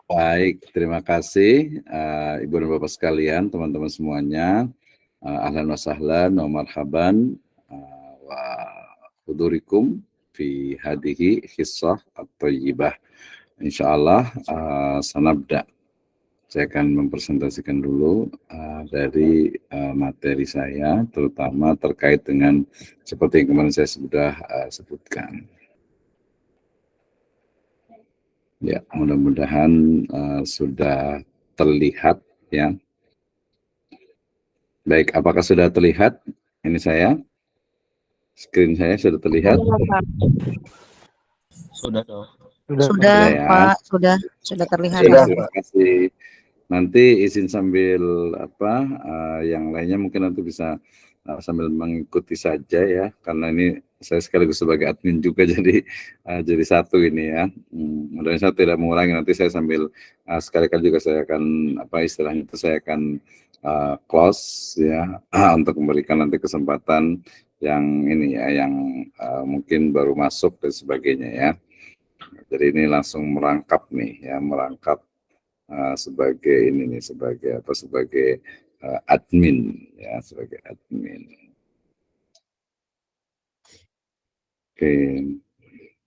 Baik, terima kasih Ibu dan Bapak sekalian, teman-teman semuanya. Ahlan wa sahlan wa marhaban wa hudurikum fi hadihi hissah at-thayyibah. Insyaallah sanabda. Saya akan mempresentasikan dulu dari materi saya, terutama terkait dengan seperti yang kemarin saya sudah sebutkan. Ya, mudah-mudahan sudah terlihat ya. Baik, apakah sudah terlihat? Ini saya, screen saya sudah terlihat? Sudah dong. Sudah ya. Pak, sudah terlihat. Terima kasih. Nanti izin sambil yang lainnya mungkin nanti bisa sambil mengikuti saja ya, karena ini saya sekaligus sebagai admin juga jadi satu ini ya. Mudah-mudahan saya tidak mengulangi, nanti saya sambil sekali-kali juga saya akan istilahnya itu saya akan close ya untuk memberikan nanti kesempatan yang ini ya, yang mungkin baru masuk dan sebagainya ya. Jadi ini langsung merangkap nih ya, merangkap sebagai ini nih, sebagai admin ya, sebagai admin. Oke.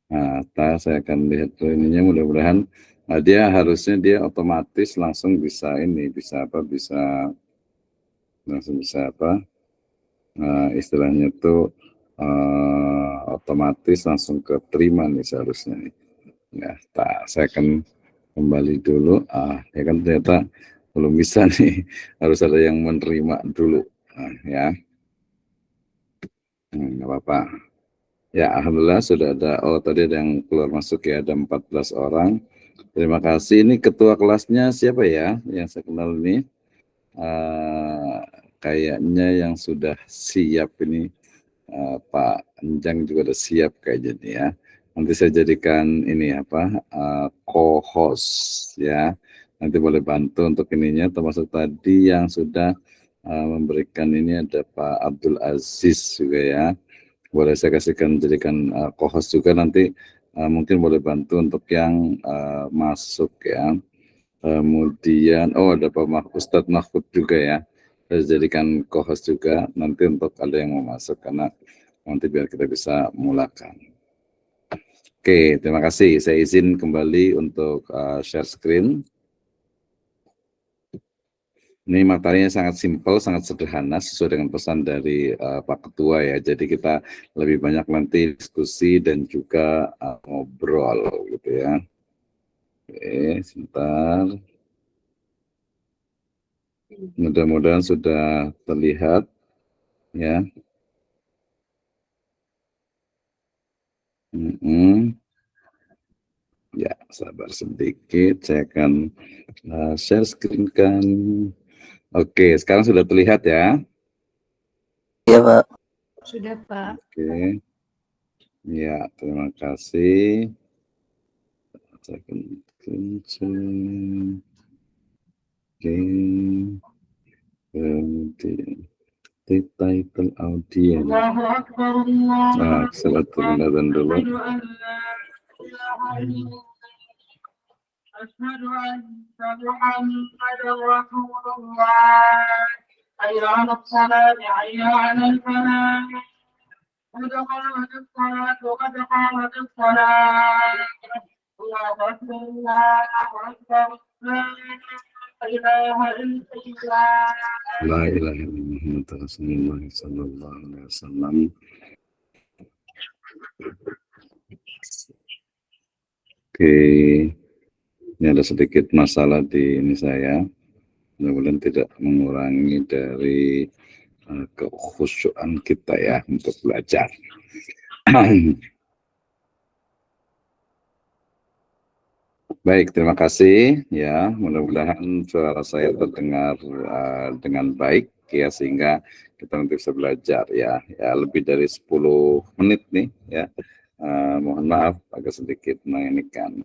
Nah, saya akan lihat tuh ininya, mudah-mudahan dia harusnya dia otomatis langsung bisa istilahnya tuh otomatis langsung keterima nih seharusnya nih. Ya, saya akan kembali dulu. Ya kan ternyata belum bisa nih, harus ada yang menerima dulu. Ya, nggak apa-apa. Ya, alhamdulillah sudah ada. Oh, tadi ada yang keluar masuk ya, ada 14 orang. Terima kasih. Ini ketua kelasnya siapa ya? Yang saya kenal ini. Kayaknya yang sudah siap ini Pak Enjang juga sudah siap kayaknya nih ya. Nanti saya jadikan ini co-host ya. Nanti boleh bantu untuk ininya, termasuk tadi yang sudah memberikan ini ada Pak Abdul Aziz juga ya. Boleh saya jadikan co-host juga, nanti mungkin boleh bantu untuk yang masuk ya. Kemudian ada Pak Ustadz Mahfud juga ya. Saya jadikan co-host juga nanti untuk ada yang mau masuk, karena nanti biar kita bisa mulakan. Oke, terima kasih. Saya izin kembali untuk share screen. Ini materinya sangat simpel, sangat sederhana, sesuai dengan pesan dari Pak Ketua ya. Jadi kita lebih banyak nanti diskusi dan juga ngobrol gitu ya. Oke, sebentar. Mudah-mudahan sudah terlihat ya. Ya, sabar sedikit, saya akan share screen kan. Oke, sekarang sudah terlihat ya? Iya, Pak. Sudah, Pak. Oke. Ya, terima kasih. Saya akan kencing. Oke. Kemudian title audience. Nah, keselamatan dulu. أشهد أن محمدا رسول الله حي على الصلاة حي على الفلاح قد قامت الصلاة قد قامت الصلاة الله أكبر الله أكبر لا إله إلا الله La ilaha illallah Muhammad Rasulullah sallallahu alaihi wasallam. Oke, ini ada sedikit masalah di ini saya. Mudah-mudahan tidak mengurangi dari kekhusyuan kita ya untuk belajar. Baik, terima kasih ya. Mudah-mudahan suara saya terdengar dengan baik ya, sehingga kita nanti bisa belajar ya. Ya, lebih dari 10 menit nih ya. Mohon maaf agak sedikit menginikan.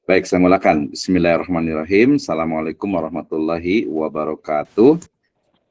Baik, saya mulakan. Bismillahirrahmanirrahim. Assalamualaikum warahmatullahi wabarakatuh.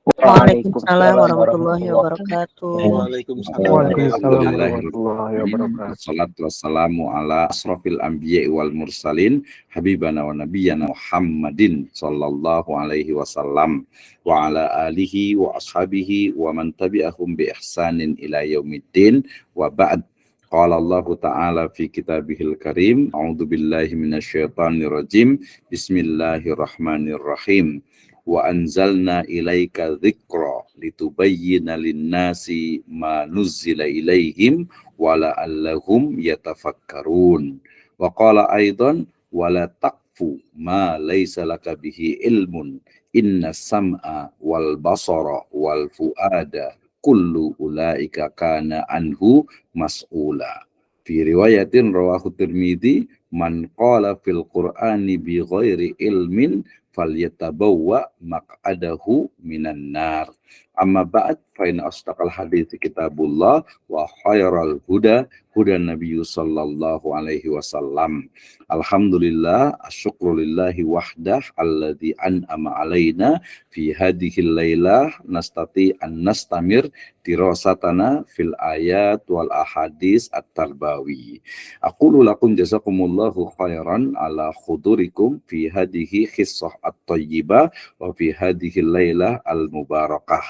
Waalaikumsalam warahmatullahi wabarakatuh. Waalaikumsalam warahmatullahi wabarakatuh. Wassalatu wassalamu ala asrafil anbiya'i wal mursalin habibana wa nabiyyana Muhammadin sallallahu alaihi wasallam wa ala alihi wa ashabihi wa man tabi'ahum bi ihsanin ila yaumiddin wa ba'd. Qala Allah Ta'ala fi kitabihil karim, a'udzu billahi minasyaitonir rajim, bismillahirrahmanirrahim. Wa anzalna ilaika dzikra litubayyana lin-nasi ma nuzzila ilaihim wa la'allahum yatafakkarun. Wa qala aidan wa la taqfu ma laysa laka bihi ilmun inna sam'a wal basara wal fuada kullu ulaika kana anhu mas'ula. Fi riwayatin rawahu Tirmidzi, man qala fil Qur'ani bi ghairi ilmin falyatabawwa maq'adahu minan nar. Amma ba'd, fa inna asdaqal hadithi kitabullah wa khairal huda huda nabiyyu sallallahu alaihi wasallam. Alhamdulillah, asyukrulillahi wahdah alladzi an'ama alaina fi hadhil lailah nastati an nastamir dirasatana fil ayat wal ahadis at-tarbawi. Aqulu lakum jazakumullahu khairan ala khudurikum fi hadhihi khissah at-tayyibah wa fi hadhihi lailah al-mubarakah.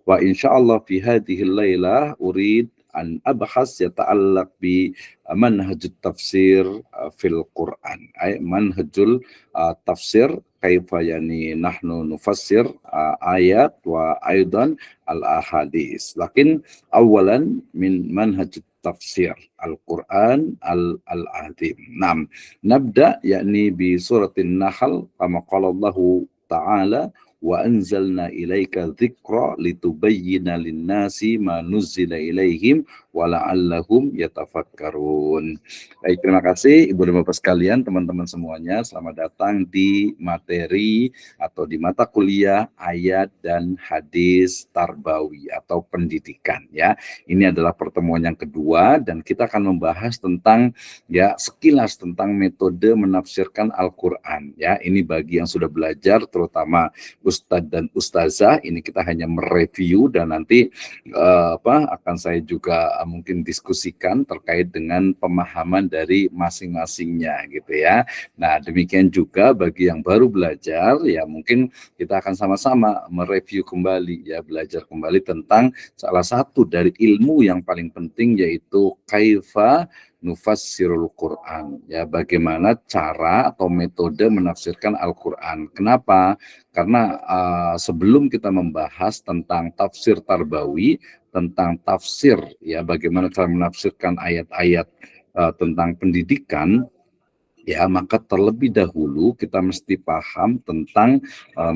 Wa insyaallah fi hadhihi lailah urid an abhas yata'allaq bi manhajut tafsir fil Quran. Ay manhajul tafsir kaifa yani nahnu nufassir ayat wa aidan al-ahadis. Lakin awalan min manhajut tafsir al-Quran al-azim. Naam, nabda yakni bi suratin Nahl kama qala Allah Ta'ala wa anzalna ilaika dzikra litubayyana lin-nasi ma nuzzila ilaihim wa la'allahum yatafakkarun. Baik, terima kasih Ibu dan Bapak sekalian, teman-teman semuanya. Selamat datang di materi atau di mata kuliah ayat dan hadis tarbawi atau pendidikan ya. Ini adalah pertemuan yang kedua dan kita akan membahas tentang ya sekilas tentang metode menafsirkan Al-Qur'an ya. Ini bagi yang sudah belajar terutama Ustadz dan Ustazah, ini kita hanya mereview dan nanti akan saya juga mungkin diskusikan terkait dengan pemahaman dari masing-masingnya gitu ya. Nah, demikian juga bagi yang baru belajar ya mungkin kita akan sama-sama mereview kembali ya, belajar kembali tentang salah satu dari ilmu yang paling penting yaitu kaifa nufassirul Quran ya, bagaimana cara atau metode menafsirkan Al-Quran. Kenapa? Karena sebelum kita membahas tentang tafsir tarbawi, tentang tafsir ya bagaimana cara menafsirkan ayat-ayat tentang pendidikan ya, maka terlebih dahulu kita mesti paham tentang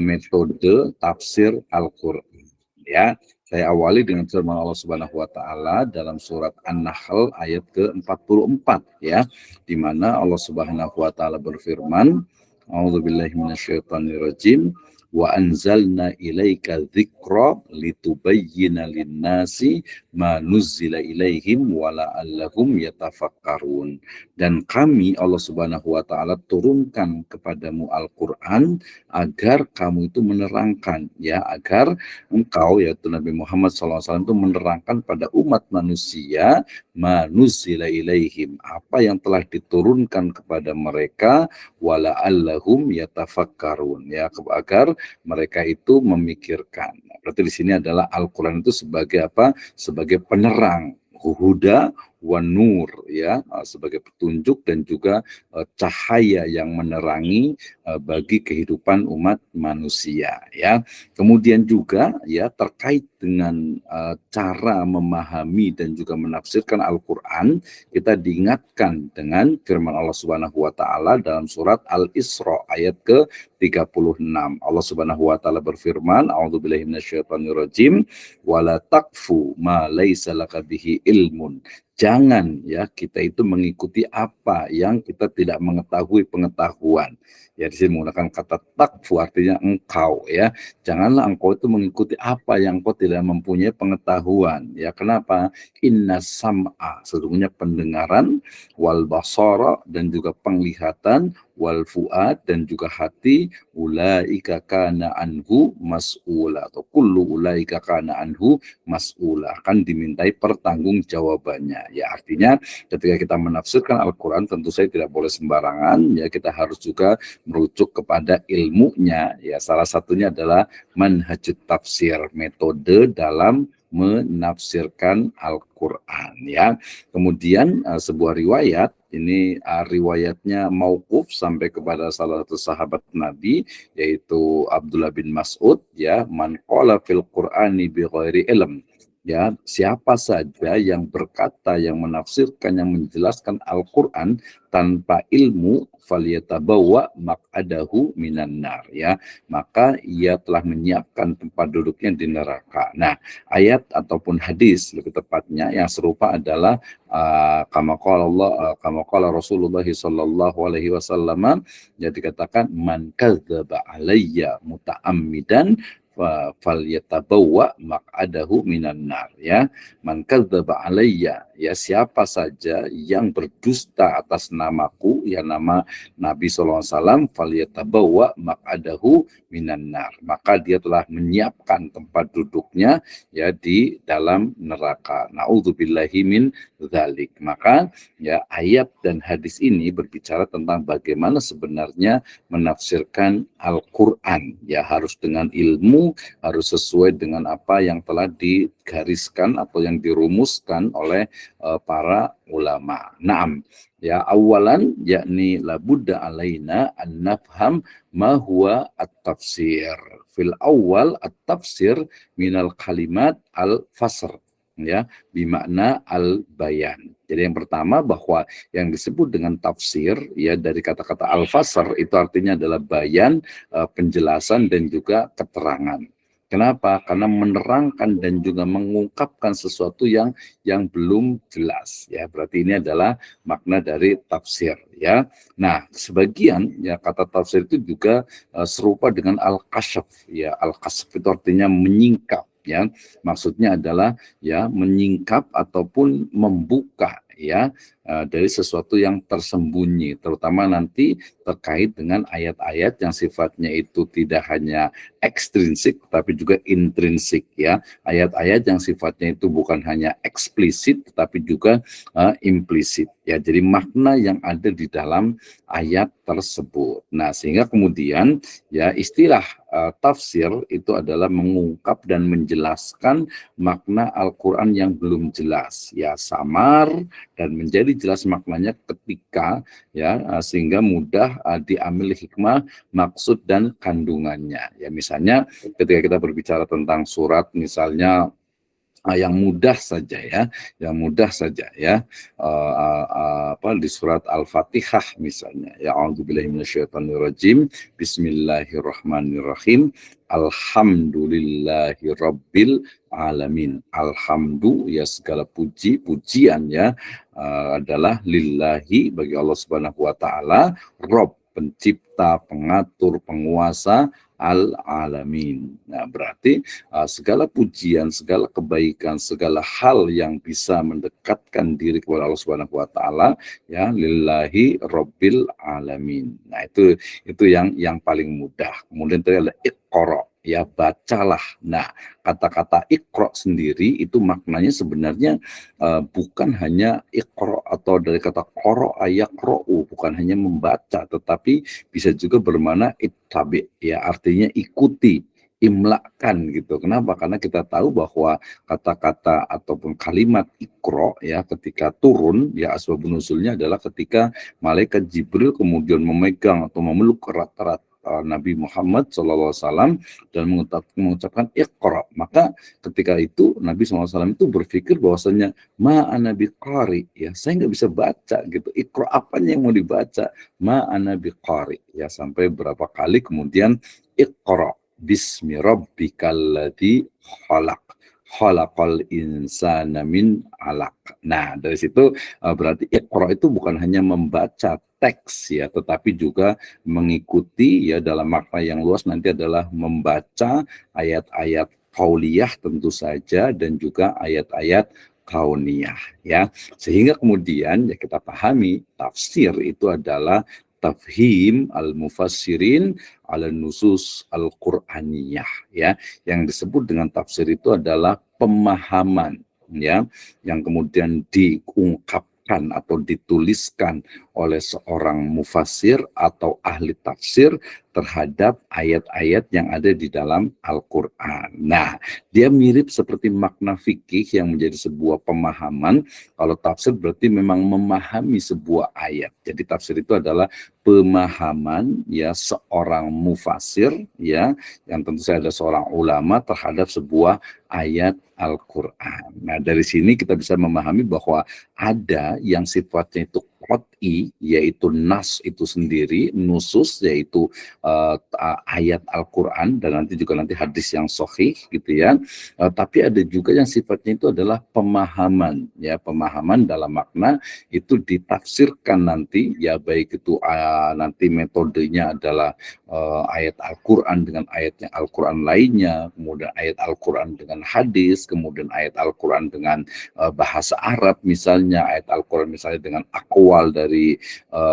metode tafsir Al-Quran ya. Saya awali dengan firman Allah Subhanahu wa taala dalam surat An-Nahl ayat ke-44 ya, di mana Allah Subhanahu wa taala berfirman, A'udzubillahi minasyaitonirrajim, wa anzalna ilaika dzikra litubayyana lin-nasi ma nuzzila ilaihim wa la'allahum yatafakkarun. Dan kami Allah Subhanahu wa taala turunkan kepadamu Al-Qur'an agar kamu itu menerangkan ya, agar engkau yaitu Nabi Muhammad SAW itu menerangkan pada umat manusia ma nuzzila ilaihim, apa yang telah diturunkan kepada mereka, wa la'allahum yatafakkarun ya, agar mereka itu memikirkan. Berarti di sini adalah Al-Quran itu sebagai apa? Sebagai penerang, huda wa nur ya, sebagai petunjuk dan juga cahaya yang menerangi bagi kehidupan umat manusia ya. Kemudian juga ya terkait dengan cara memahami dan juga menafsirkan Al-Qur'an, kita diingatkan dengan firman Allah Subhanahu wa taala dalam surat Al-Isra ayat ke-36. Allah Subhanahu wa taala berfirman, A'udzubillahi minasyaitonirrajim, wala taqfu ma laisa laka bihi ilmun. jangan ya kita itu mengikuti apa yang kita tidak mengetahui pengetahuan. Ya di sini menggunakan kata takfu artinya engkau ya. Janganlah engkau itu mengikuti apa yang engkau tidak mempunyai pengetahuan. Ya kenapa? Inna sam'a, sesungguhnya pendengaran, wal basara, dan juga penglihatan, wal fuad, dan juga hati, ulaika kana anhu mas'ula, atau kullu ulaika kana anhu mas'ula, akan dimintai pertanggungjawabannya. Ya artinya ketika kita menafsirkan Al-Quran tentu saja tidak boleh sembarangan, ya kita harus juga merujuk kepada ilmunya. Ya salah satunya adalah manhajut tafsir, metode dalam menafsirkan Al-Quran ya. Kemudian sebuah riwayat, ini riwayatnya mauquf sampai kepada salah satu sahabat Nabi, yaitu Abdullah bin Mas'ud ya, man qala fil Qur'ani bi ghairi ilm. Ya, siapa saja yang berkata, yang menafsirkan, yang menjelaskan Al-Quran tanpa ilmu, falyatabawwa maq'adahu minan nar ya, maka ia telah menyiapkan tempat duduknya di neraka. Nah, ayat ataupun hadis lebih tepatnya yang serupa adalah kama qala Rasulullah sallallahu alaihi wasallam, yang dikatakan man kadzdzaba alayya muta'ammidan falyatabawwa maq'adahu minan nar ya. Man kadzdzaba alayya, ya siapa saja yang berdusta atas namaku, ya nama Nabi sallallahu alaihi wasallam, falyatabawwa maq'adahu minan nar, maka dia telah menyiapkan tempat duduknya ya di dalam neraka. Nauzubillahi min dzalik. Maka ya ayat dan hadis ini berbicara tentang bagaimana sebenarnya menafsirkan Al-Quran. Ya harus dengan ilmu, harus sesuai dengan apa yang telah digariskan atau yang dirumuskan oleh para ulama. Naam. Ya awalan yakni labudda alaina an nafham ma huwa at-tafsir. Fil awal at-tafsir minal kalimat al-fasr ya, bimakna al-bayan. Jadi yang pertama bahwa yang disebut dengan tafsir ya dari kata-kata al-fasr itu artinya adalah bayan, penjelasan dan juga keterangan. Kenapa? Karena menerangkan dan juga mengungkapkan sesuatu yang belum jelas ya. Berarti ini adalah makna dari tafsir ya. Nah, sebagian ya kata tafsir itu juga serupa dengan al-kasyaf ya. Al-kasyaf itu artinya menyingkap ya. Maksudnya adalah ya menyingkap ataupun membuka ya dari sesuatu yang tersembunyi, terutama nanti terkait dengan ayat-ayat yang sifatnya itu tidak hanya ekstrinsik tapi juga intrinsik ya, ayat-ayat yang sifatnya itu bukan hanya eksplisit tapi juga implisit ya, jadi makna yang ada di dalam ayat tersebut. Nah, sehingga kemudian ya istilah tafsir itu adalah mengungkap dan menjelaskan makna Al-Quran yang belum jelas ya, samar dan menjadi jelas maknanya ketika ya sehingga mudah diambil hikmah, maksud dan kandungannya. Ya misalnya ketika kita berbicara tentang surat misalnya yang mudah saja ya, di surat Al-Fatihah misalnya, ya a'udzubillahi minasyaitonirrajim, bismillahirrahmanirrahim, alhamdulillahi rabbil alamin. Alhamdu ya segala pujian ya adalah lillahi bagi Allah Subhanahu wa taala, Rabb pencipta, pengatur, penguasa, al-alamin. Nah, berarti segala pujian, segala kebaikan, segala hal yang bisa mendekatkan diri kepada Allah Subhanahu wa taala ya lillahi rabbil alamin. Nah, itu yang paling mudah. Kemudian tadi adalah iqra, ya bacalah. Nah, kata-kata iqra sendiri itu maknanya sebenarnya bukan hanya iqra atau dari kata qara'a yaqra'u, bukan hanya membaca tetapi bisa juga bermakna ittabi, ya artinya ikuti, imlakan gitu. Kenapa? Karena kita tahu bahwa kata-kata ataupun kalimat iqra ya ketika turun ya asbabun nuzulnya adalah ketika malaikat Jibril kemudian memegang atau memeluk erat-erat Nabi Muhammad SAW dan mengucapkan iqra. Maka ketika itu Nabi SAW itu berpikir bahwasanya ma'ana biqari, ya saya nggak bisa baca gitu. Iqra apanya yang mau dibaca? Ma'ana biqari, ya sampai berapa kali kemudian iqra bismi rabbikal ladzi khalaq. khalaqal insana min 'alaq. Nah, dari situ berarti Iqra itu bukan hanya membaca teks ya, tetapi juga mengikuti ya dalam makna yang luas nanti adalah membaca ayat-ayat qauliyah tentu saja dan juga ayat-ayat kauniyah ya. Sehingga kemudian ya kita pahami tafsir itu adalah tafhim al-mufassirin ala nusus al-Qur'aniyah ya. Yang disebut dengan tafsir itu adalah pemahaman ya yang kemudian diungkapkan atau dituliskan oleh seorang mufassir atau ahli tafsir terhadap ayat-ayat yang ada di dalam Al-Qur'an. Nah, dia mirip seperti makna fikih yang menjadi sebuah pemahaman. Kalau tafsir berarti memang memahami sebuah ayat. Jadi tafsir itu adalah pemahaman ya seorang mufassir ya yang tentu saja ada seorang ulama terhadap sebuah ayat Al-Qur'an. Nah, dari sini kita bisa memahami bahwa ada yang sifatnya itu qat'i, yaitu nas itu sendiri, nusus yaitu ayat Al-Qur'an dan nanti hadis yang sahih gitu ya. Tapi ada juga yang sifatnya itu adalah pemahaman ya, pemahaman dalam makna itu ditafsirkan nanti ya, baik itu nanti metodenya adalah ayat Al-Qur'an dengan ayatnya Al-Qur'an lainnya, kemudian ayat Al-Qur'an dengan hadis, kemudian ayat Al-Qur'an dengan bahasa Arab misalnya, ayat Al-Qur'an misalnya dengan akwal dari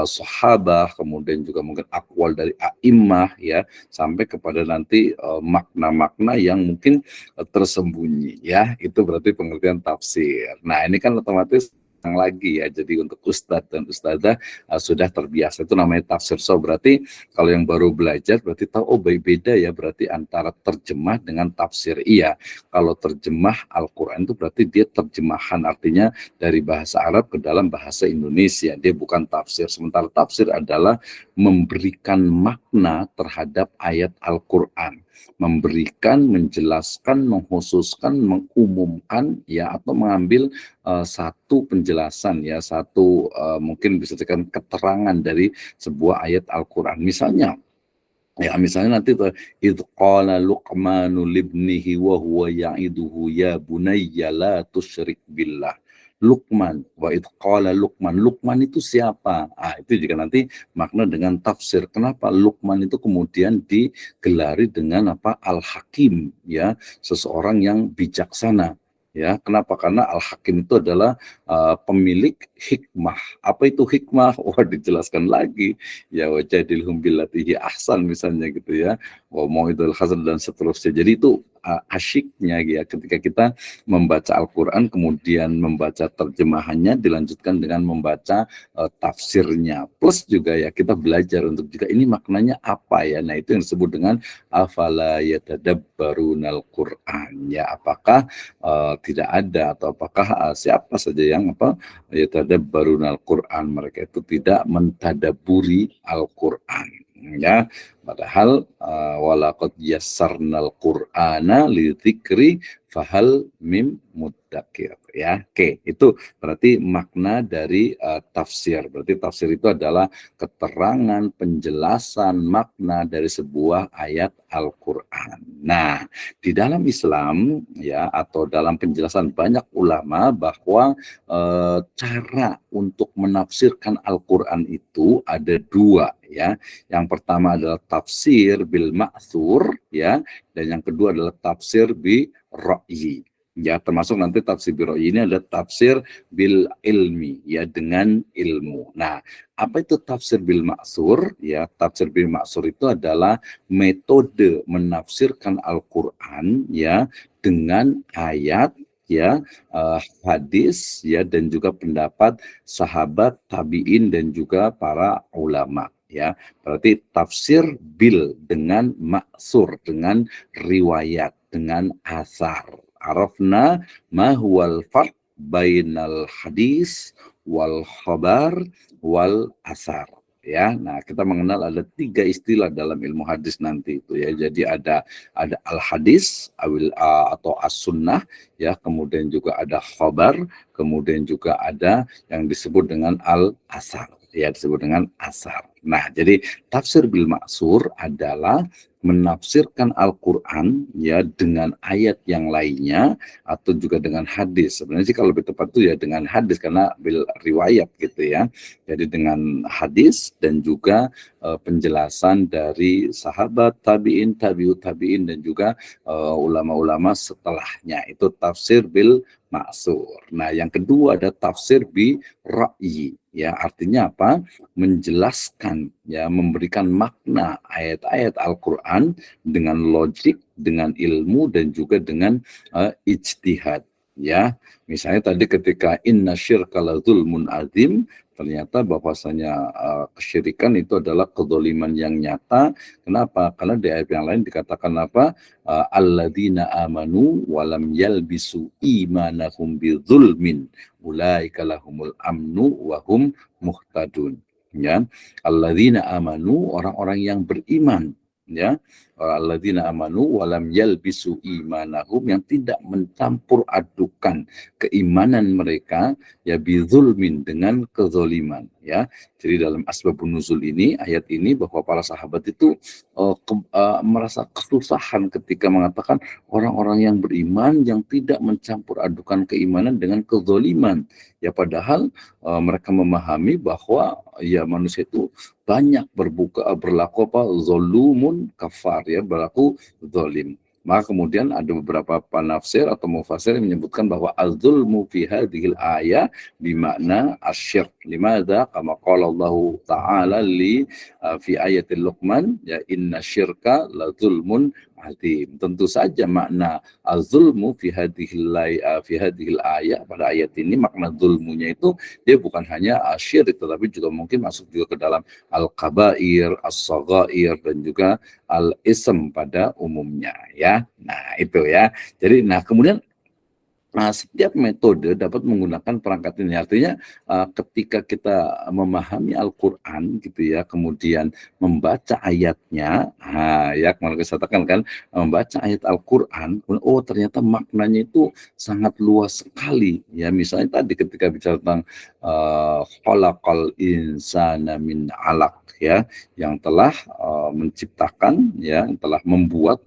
sahabah, kemudian juga mungkin akwal dari a'immah ya, sampai kepada nanti makna-makna yang mungkin tersembunyi ya. Itu berarti pengertian tafsir. Nah, ini kan otomatis lagi ya, jadi untuk ustadz dan ustadzah sudah terbiasa, itu namanya tafsir. So berarti kalau yang baru belajar berarti tahu oh beda ya berarti antara terjemah dengan tafsir. Iya, kalau terjemah Al-Quran itu berarti dia terjemahan, artinya dari bahasa Arab ke dalam bahasa Indonesia, dia bukan tafsir. Sementara tafsir adalah memberikan makna terhadap ayat Al-Quran, memberikan, menjelaskan, mengkhususkan, mengumumkan ya, atau mengambil satu penjelasan ya, satu mungkin bisa dikatakan keterangan dari sebuah ayat Al-Quran. Misalnya nanti idh qala Luqmanu libnihi wa huwa ya'iduhu ya bunayya la tusyrik billah. Luqman, wa idh qala Luqman. Luqman itu siapa? Itu juga nanti makna dengan tafsir. Kenapa Luqman itu kemudian digelari dengan apa? Al-Hakim ya, seseorang yang bijaksana. Ya, kenapa? Karena Al-Hakim itu adalah pemilik hikmah. Apa itu hikmah? Wah, dijelaskan lagi. Ya, wajadilhum billati ahsan misalnya gitu ya. Wa mau'idul hasan dan seterusnya. Jadi itu asyiknya ya ketika kita membaca Al-Quran kemudian membaca terjemahannya dilanjutkan dengan membaca tafsirnya, plus juga ya kita belajar untuk juga ini maknanya apa ya. Nah, itu yang disebut dengan afala yatadabbarunal Qur'an ya, apakah tidak ada atau apakah siapa saja yang yatadabbarunal Qur'an, mereka itu tidak mentadaburi Al-Quran ya. Padahal walaqad yassarnal Qur'ana lidzikri fahal mim muddakir ya. Oke, itu berarti makna dari tafsir. Berarti tafsir itu adalah keterangan, penjelasan makna dari sebuah ayat Al-Qur'an. Nah, di dalam Islam ya, atau dalam penjelasan banyak ulama bahwa cara untuk menafsirkan Al-Qur'an itu ada dua ya. Yang pertama adalah tafsir bil ma'thur ya, dan yang kedua adalah tafsir bi ra'yi. Ya, termasuk nanti tafsir bil ra'yi ini ada tafsir bil ilmi ya, dengan ilmu. Nah, apa itu tafsir bil ma'thur ya? Tafsir bil ma'thur itu adalah metode menafsirkan Al-Qur'an ya dengan ayat ya, hadis ya, dan juga pendapat sahabat, tabi'in dan juga para ulama ya. Berarti tafsir bil dengan ma'thur, dengan riwayat, dengan asar. Arafna ma huwal farq bainal hadis wal khabar wal asar ya. Nah, kita mengenal ada 3 istilah dalam ilmu hadis nanti itu ya. Jadi ada al hadis atau as-sunnah ya, kemudian juga ada khabar, kemudian juga ada yang disebut dengan al asar ya, disebut dengan asar. Nah, jadi tafsir bil ma'sur adalah menafsirkan Al-Quran ya dengan ayat yang lainnya atau juga dengan hadis. Sebenarnya sih kalau lebih tepat itu ya dengan hadis karena bil riwayat gitu ya. Jadi dengan hadis dan juga penjelasan dari sahabat tabi'in, tabi'ut tabi'in dan juga ulama-ulama setelahnya. Itu tafsir bil ma'sur. Nah, yang kedua ada tafsir bi ra'yi. Ya, artinya apa? Menjelaskan, ya, memberikan makna ayat-ayat Al-Quran dengan logik, dengan ilmu, dan juga dengan ijtihad. Ya, misalnya tadi ketika inna syirka la zulmun azim, ternyata bahwasanya kesyirikan itu adalah kedzaliman yang nyata. Kenapa? Karena di ayat yang lain dikatakan apa? Alladzina amanu walam yalbisu imanahum bidzulmin ulaika lahumul amnu wa hum muhtadun. Ya, alladzina amanu, orang-orang yang beriman, ya, alladzina amanu walam yalbisu imanahum, yang tidak mencampur adukan keimanan mereka ya bidzulmin, dengan kezaliman, ya. Jadi dalam asbabun nuzul ini, ayat ini, bahwa para sahabat itu merasa kesusahan ketika mengatakan orang-orang yang beriman yang tidak mencampur adukan keimanan dengan kezaliman. Ya, padahal mereka memahami bahwa ya manusia itu banyak berlaku apa? Zolumun kafar, ya, berlaku zalim. Maka kemudian ada beberapa penafsir atau mufasir yang menyebutkan bahwa az-zulmu fi hadhil ayah bimakna asyirk. Limadha? Kama qala Allah Ta'ala li fi ayatil Luqman, ya, inna syirka la zulmun azim. Tentu saja makna az-zulmu fi hadhil ayah, pada ayat ini makna zulmunya itu dia bukan hanya syirik, tetapi juga mungkin masuk juga ke dalam al-kabair, as-saghair, dan juga al-ism pada umumnya, ya. Nah, itu ya. Jadi kemudian setiap metode dapat menggunakan perangkat ini. Artinya ketika kita memahami Al-Quran gitu ya, kemudian membaca ayatnya, ya, kemarin saya katakan kan, membaca ayat Al-Quran, oh ternyata maknanya itu sangat luas sekali. Ya, misalnya tadi ketika bicara tentang khalaqal insana min alaq, ya, yang telah menciptakan, ya, yang telah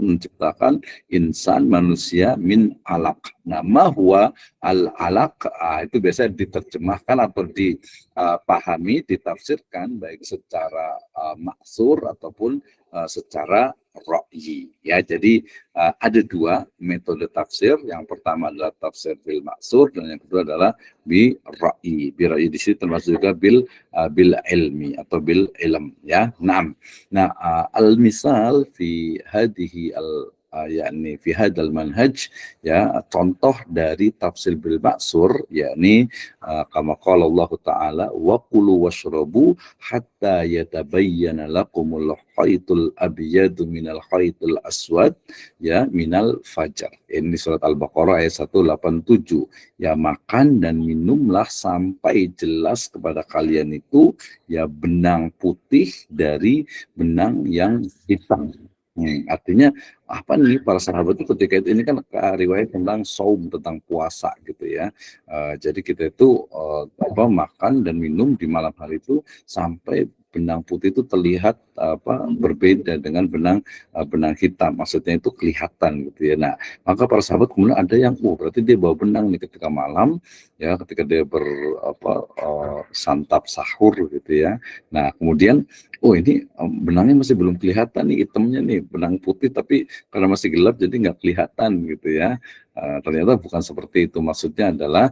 menciptakan insan, manusia, min alaq. Nah, mahwa al-alaq, itu biasanya diterjemahkan atau dipahami, ditafsirkan baik secara maksur ataupun secara ra'yi, ya. Jadi ada dua metode tafsir. Yang pertama adalah tafsir bil maksur, dan yang kedua adalah bi ra'yi. Bi ra'yi di sini termasuk juga bil ilmi atau bil ilm, ya. Nah, al-misal fi hadhihi yakni fi hadal manhaj, ya, contoh dari tafsir bil maksur, yakni kama qala Allah Ta'ala wa kulu washrabu hatta yatabayyana lakumul khaytul abyadu minal khaytul aswad, ya, minal fajar. Ini surat Al-Baqarah ayat 187. Ya, makan dan minumlah sampai jelas kepada kalian itu, ya, benang putih dari benang yang hitam. Artinya apa nih, para sahabat itu ketika itu, ini kan riwayat tentang saum, tentang puasa gitu ya. Jadi kita itu makan dan minum di malam hari itu sampai benang putih itu terlihat berbeda dengan benang hitam, maksudnya itu kelihatan gitu ya. Nah, maka para sahabat kemudian ada yang berarti dia bawa benang nih ketika malam, ya, ketika dia santap sahur gitu ya. Nah, kemudian ini benangnya masih belum kelihatan nih, hitamnya nih, benang putih, tapi karena masih gelap jadi nggak kelihatan gitu ya. Ternyata bukan seperti itu. Maksudnya adalah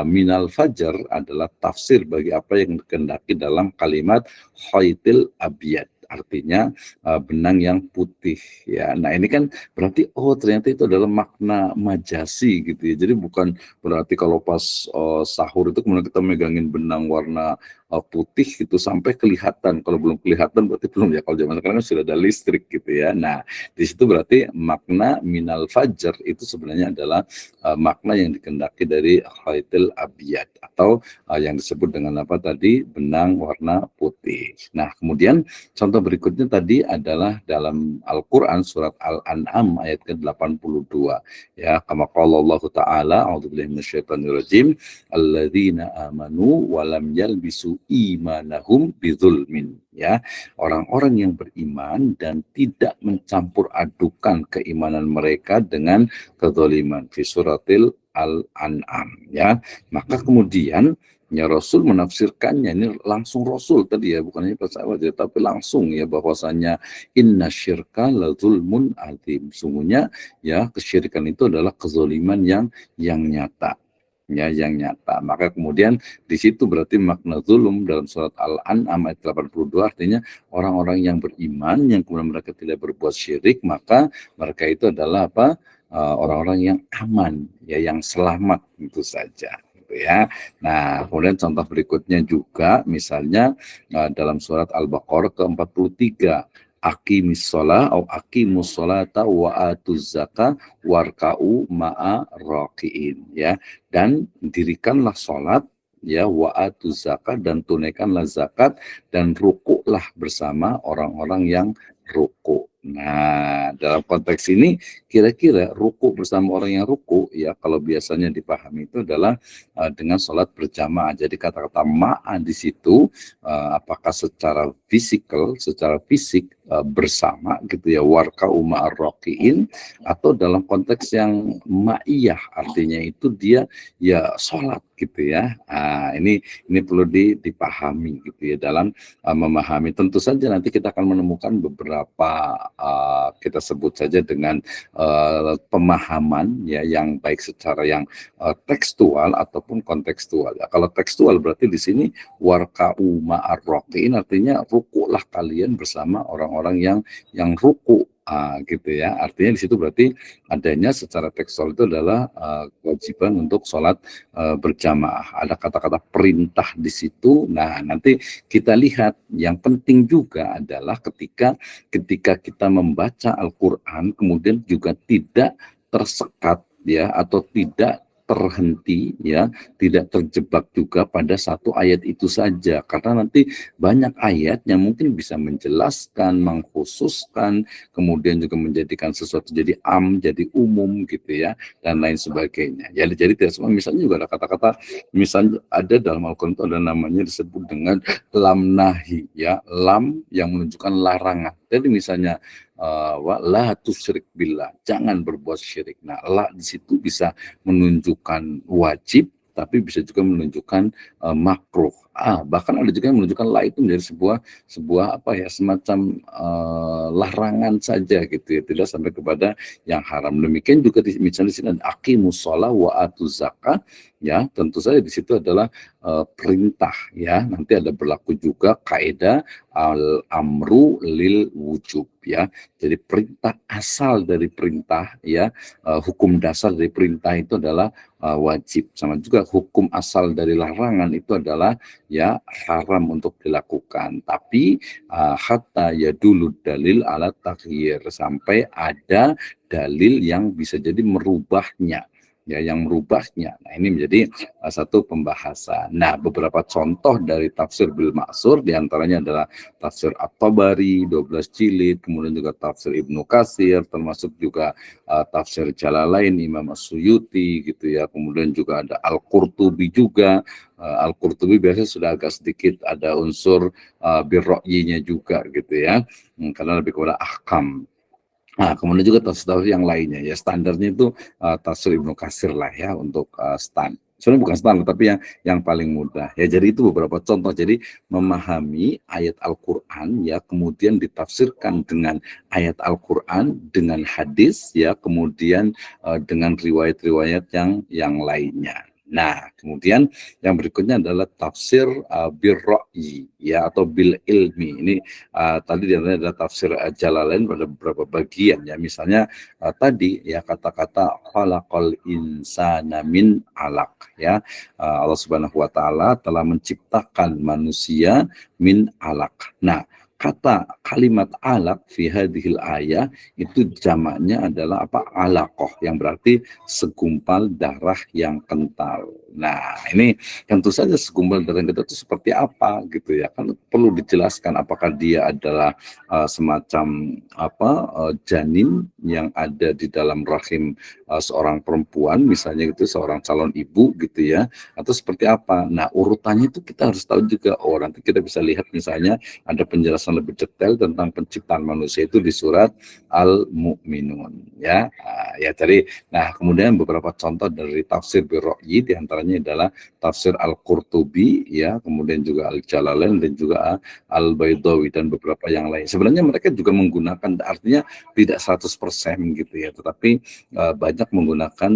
minal fajar adalah tafsir bagi apa yang dikehendaki dalam kalimat khaytil abyad, artinya benang yang putih, ya. Nah, ini kan berarti ternyata itu adalah makna majasi gitu ya. Jadi bukan berarti kalau pas sahur itu kemudian kita megangin benang warna putih gitu sampai kelihatan. Kalau belum kelihatan berarti belum, ya. Kalau zaman sekarang kan sudah ada listrik gitu ya. Nah, di situ berarti makna minal fajar itu sebenarnya adalah makna yang dikehendaki dari khaytil abyad, atau yang disebut dengan apa tadi, benang warna putih. Nah, kemudian contoh berikutnya tadi adalah dalam Al-Quran surat Al-An'am ayat ke-82, ya, kama qala Allah Ta'ala a'udzubillahi minasyaitonir rajim alladzina amanu wa lam yalbisu imanahum bidzulmin, ya. Orang-orang yang beriman dan tidak mencampur adukan keimanan mereka dengan kezaliman fi suratil Al-An'am, ya. Maka kemudian ya Rasul menafsirkannya, ini langsung Rasul tadi ya, bukan hanya pesawat ya, tapi langsung ya, bahwasanya inna syirka la zulmun azim, sungguhnya ya kesyirikan itu adalah kezaliman yang nyata, ya, yang nyata. Maka kemudian di situ berarti makna zulum dalam surat Al-An'am ayat 82 artinya orang-orang yang beriman yang kemudian mereka tidak berbuat syirik, maka mereka itu adalah apa? Orang-orang yang aman, ya, yang selamat, itu saja. Ya. Nah, kemudian contoh berikutnya juga misalnya dalam surat Al-Baqarah ke-43, aqimis shalah atau aqimus sholata wa atuz zakah warka'u ma'a raqiin, ya, dan dirikanlah salat, ya, wa atuz zakah, dan tunaikanlah zakat, dan rukuklah bersama orang-orang yang ruku. Nah, dalam konteks ini kira-kira ruku bersama orang yang ruku, ya, kalau biasanya dipahami itu adalah dengan sholat berjamaah. Jadi kata-kata ma'a di situ apakah secara fisik bersama gitu ya, warka'u ma'ar raqiin, atau dalam konteks yang ma'iyah, artinya itu dia ya sholat gitu ya. Ini perlu dipahami gitu ya dalam memahami. Tentu saja nanti kita akan menemukan beberapa kita sebut saja dengan pemahaman ya yang baik secara yang tekstual ataupun kontekstual. Ya, kalau tekstual berarti di sini warka'u ma'ar raqiin artinya rukuklah kalian bersama orang-orang yang ruku. Gitu ya, artinya di situ berarti adanya secara tekstual itu adalah kewajiban untuk sholat berjamaah. Ada kata-kata perintah di situ. Nah, nanti kita lihat yang penting juga adalah ketika kita membaca Al-Quran kemudian juga tidak tersekat ya, atau tidak terhenti ya, tidak terjebak juga pada satu ayat itu saja, karena nanti banyak ayat yang mungkin bisa menjelaskan, mengkhususkan, kemudian juga menjadikan sesuatu jadi jadi umum gitu ya, dan lain sebagainya. Jadi tidak semua, misalnya juga ada kata-kata, misalnya ada dalam Al-Quran itu ada namanya disebut dengan lam nahi ya, lam yang menunjukkan larangan. Jadi misalnya la tusyrik billah, jangan berbuat syirik. Nah, la di situ bisa menunjukkan wajib, tapi bisa juga menunjukkan makruh. Bahkan ada juga yang menunjukkan la itu menjadi sebuah apa ya, semacam larangan saja gitu ya, tidak sampai kepada yang haram. Demikian juga misalnya di sini ada aqimus shalah wa atuz zakah, ya, tentu saja di situ adalah perintah ya. Nanti ada berlaku juga kaidah al-amru lil wujub ya. Jadi perintah asal dari perintah ya, hukum dasar dari perintah itu adalah wajib. Sama juga hukum asal dari larangan itu adalah ya haram untuk dilakukan. Tapi hatta ya dulu dalil ala taghyir, sampai ada dalil yang bisa jadi merubahnya. Ya, yang merubahnya. Nah, ini menjadi satu pembahasan. Nah, beberapa contoh dari tafsir bil ma'sur diantaranya adalah tafsir At-Tabari 12 jilid, kemudian juga tafsir Ibnu Katsir, termasuk juga tafsir Jalalain Imam As-Suyuti gitu ya. Kemudian juga ada Al-Qurtubi juga. Al-Qurtubi biasanya sudah agak sedikit ada unsur birro'yinya juga gitu ya. Karena lebih kepada ahkam. Nah, kemudian juga tafsir yang lainnya ya, standarnya itu tafsir Ibnu Katsir lah ya untuk stand. Sebenarnya bukan standar tapi yang paling mudah ya. Jadi itu beberapa contoh. Jadi memahami ayat Al-Qur'an ya, kemudian ditafsirkan dengan ayat Al-Qur'an dengan hadis ya, kemudian dengan riwayat-riwayat yang lainnya. Nah, kemudian yang berikutnya adalah tafsir birro'yi ya, atau bil ilmi. Ini tadi adalah tafsir Jalalain pada beberapa bagian ya. Misalnya tadi ya kata-kata khalaqal insana min alaq ya. Allah Subhanahu wa taala telah menciptakan manusia min alaq. Nah, kata kalimat alaq fi hadhil ayah itu jamaknya adalah apa? Alaqah, yang berarti segumpal darah yang kental. Nah, ini tentu saja segumpal darah yang kental itu seperti apa gitu ya, kan perlu dijelaskan apakah dia adalah semacam apa janin yang ada di dalam rahim seorang perempuan misalnya gitu, seorang calon ibu gitu ya, atau seperti apa. Nah, urutannya itu kita harus tahu juga. Oh, nanti kita bisa lihat misalnya ada penjelasan lebih detail tentang penciptaan manusia itu di surat Al-Mu'minun ya. Ya tadi. Nah, kemudian beberapa contoh dari tafsir Birra'yi diantaranya adalah tafsir Al-Qurtubi ya, kemudian juga Al-Jalalain dan juga Al-Baydawi dan beberapa yang lain. Sebenarnya mereka juga menggunakan, artinya tidak 100% gitu ya, tetapi banyak menggunakan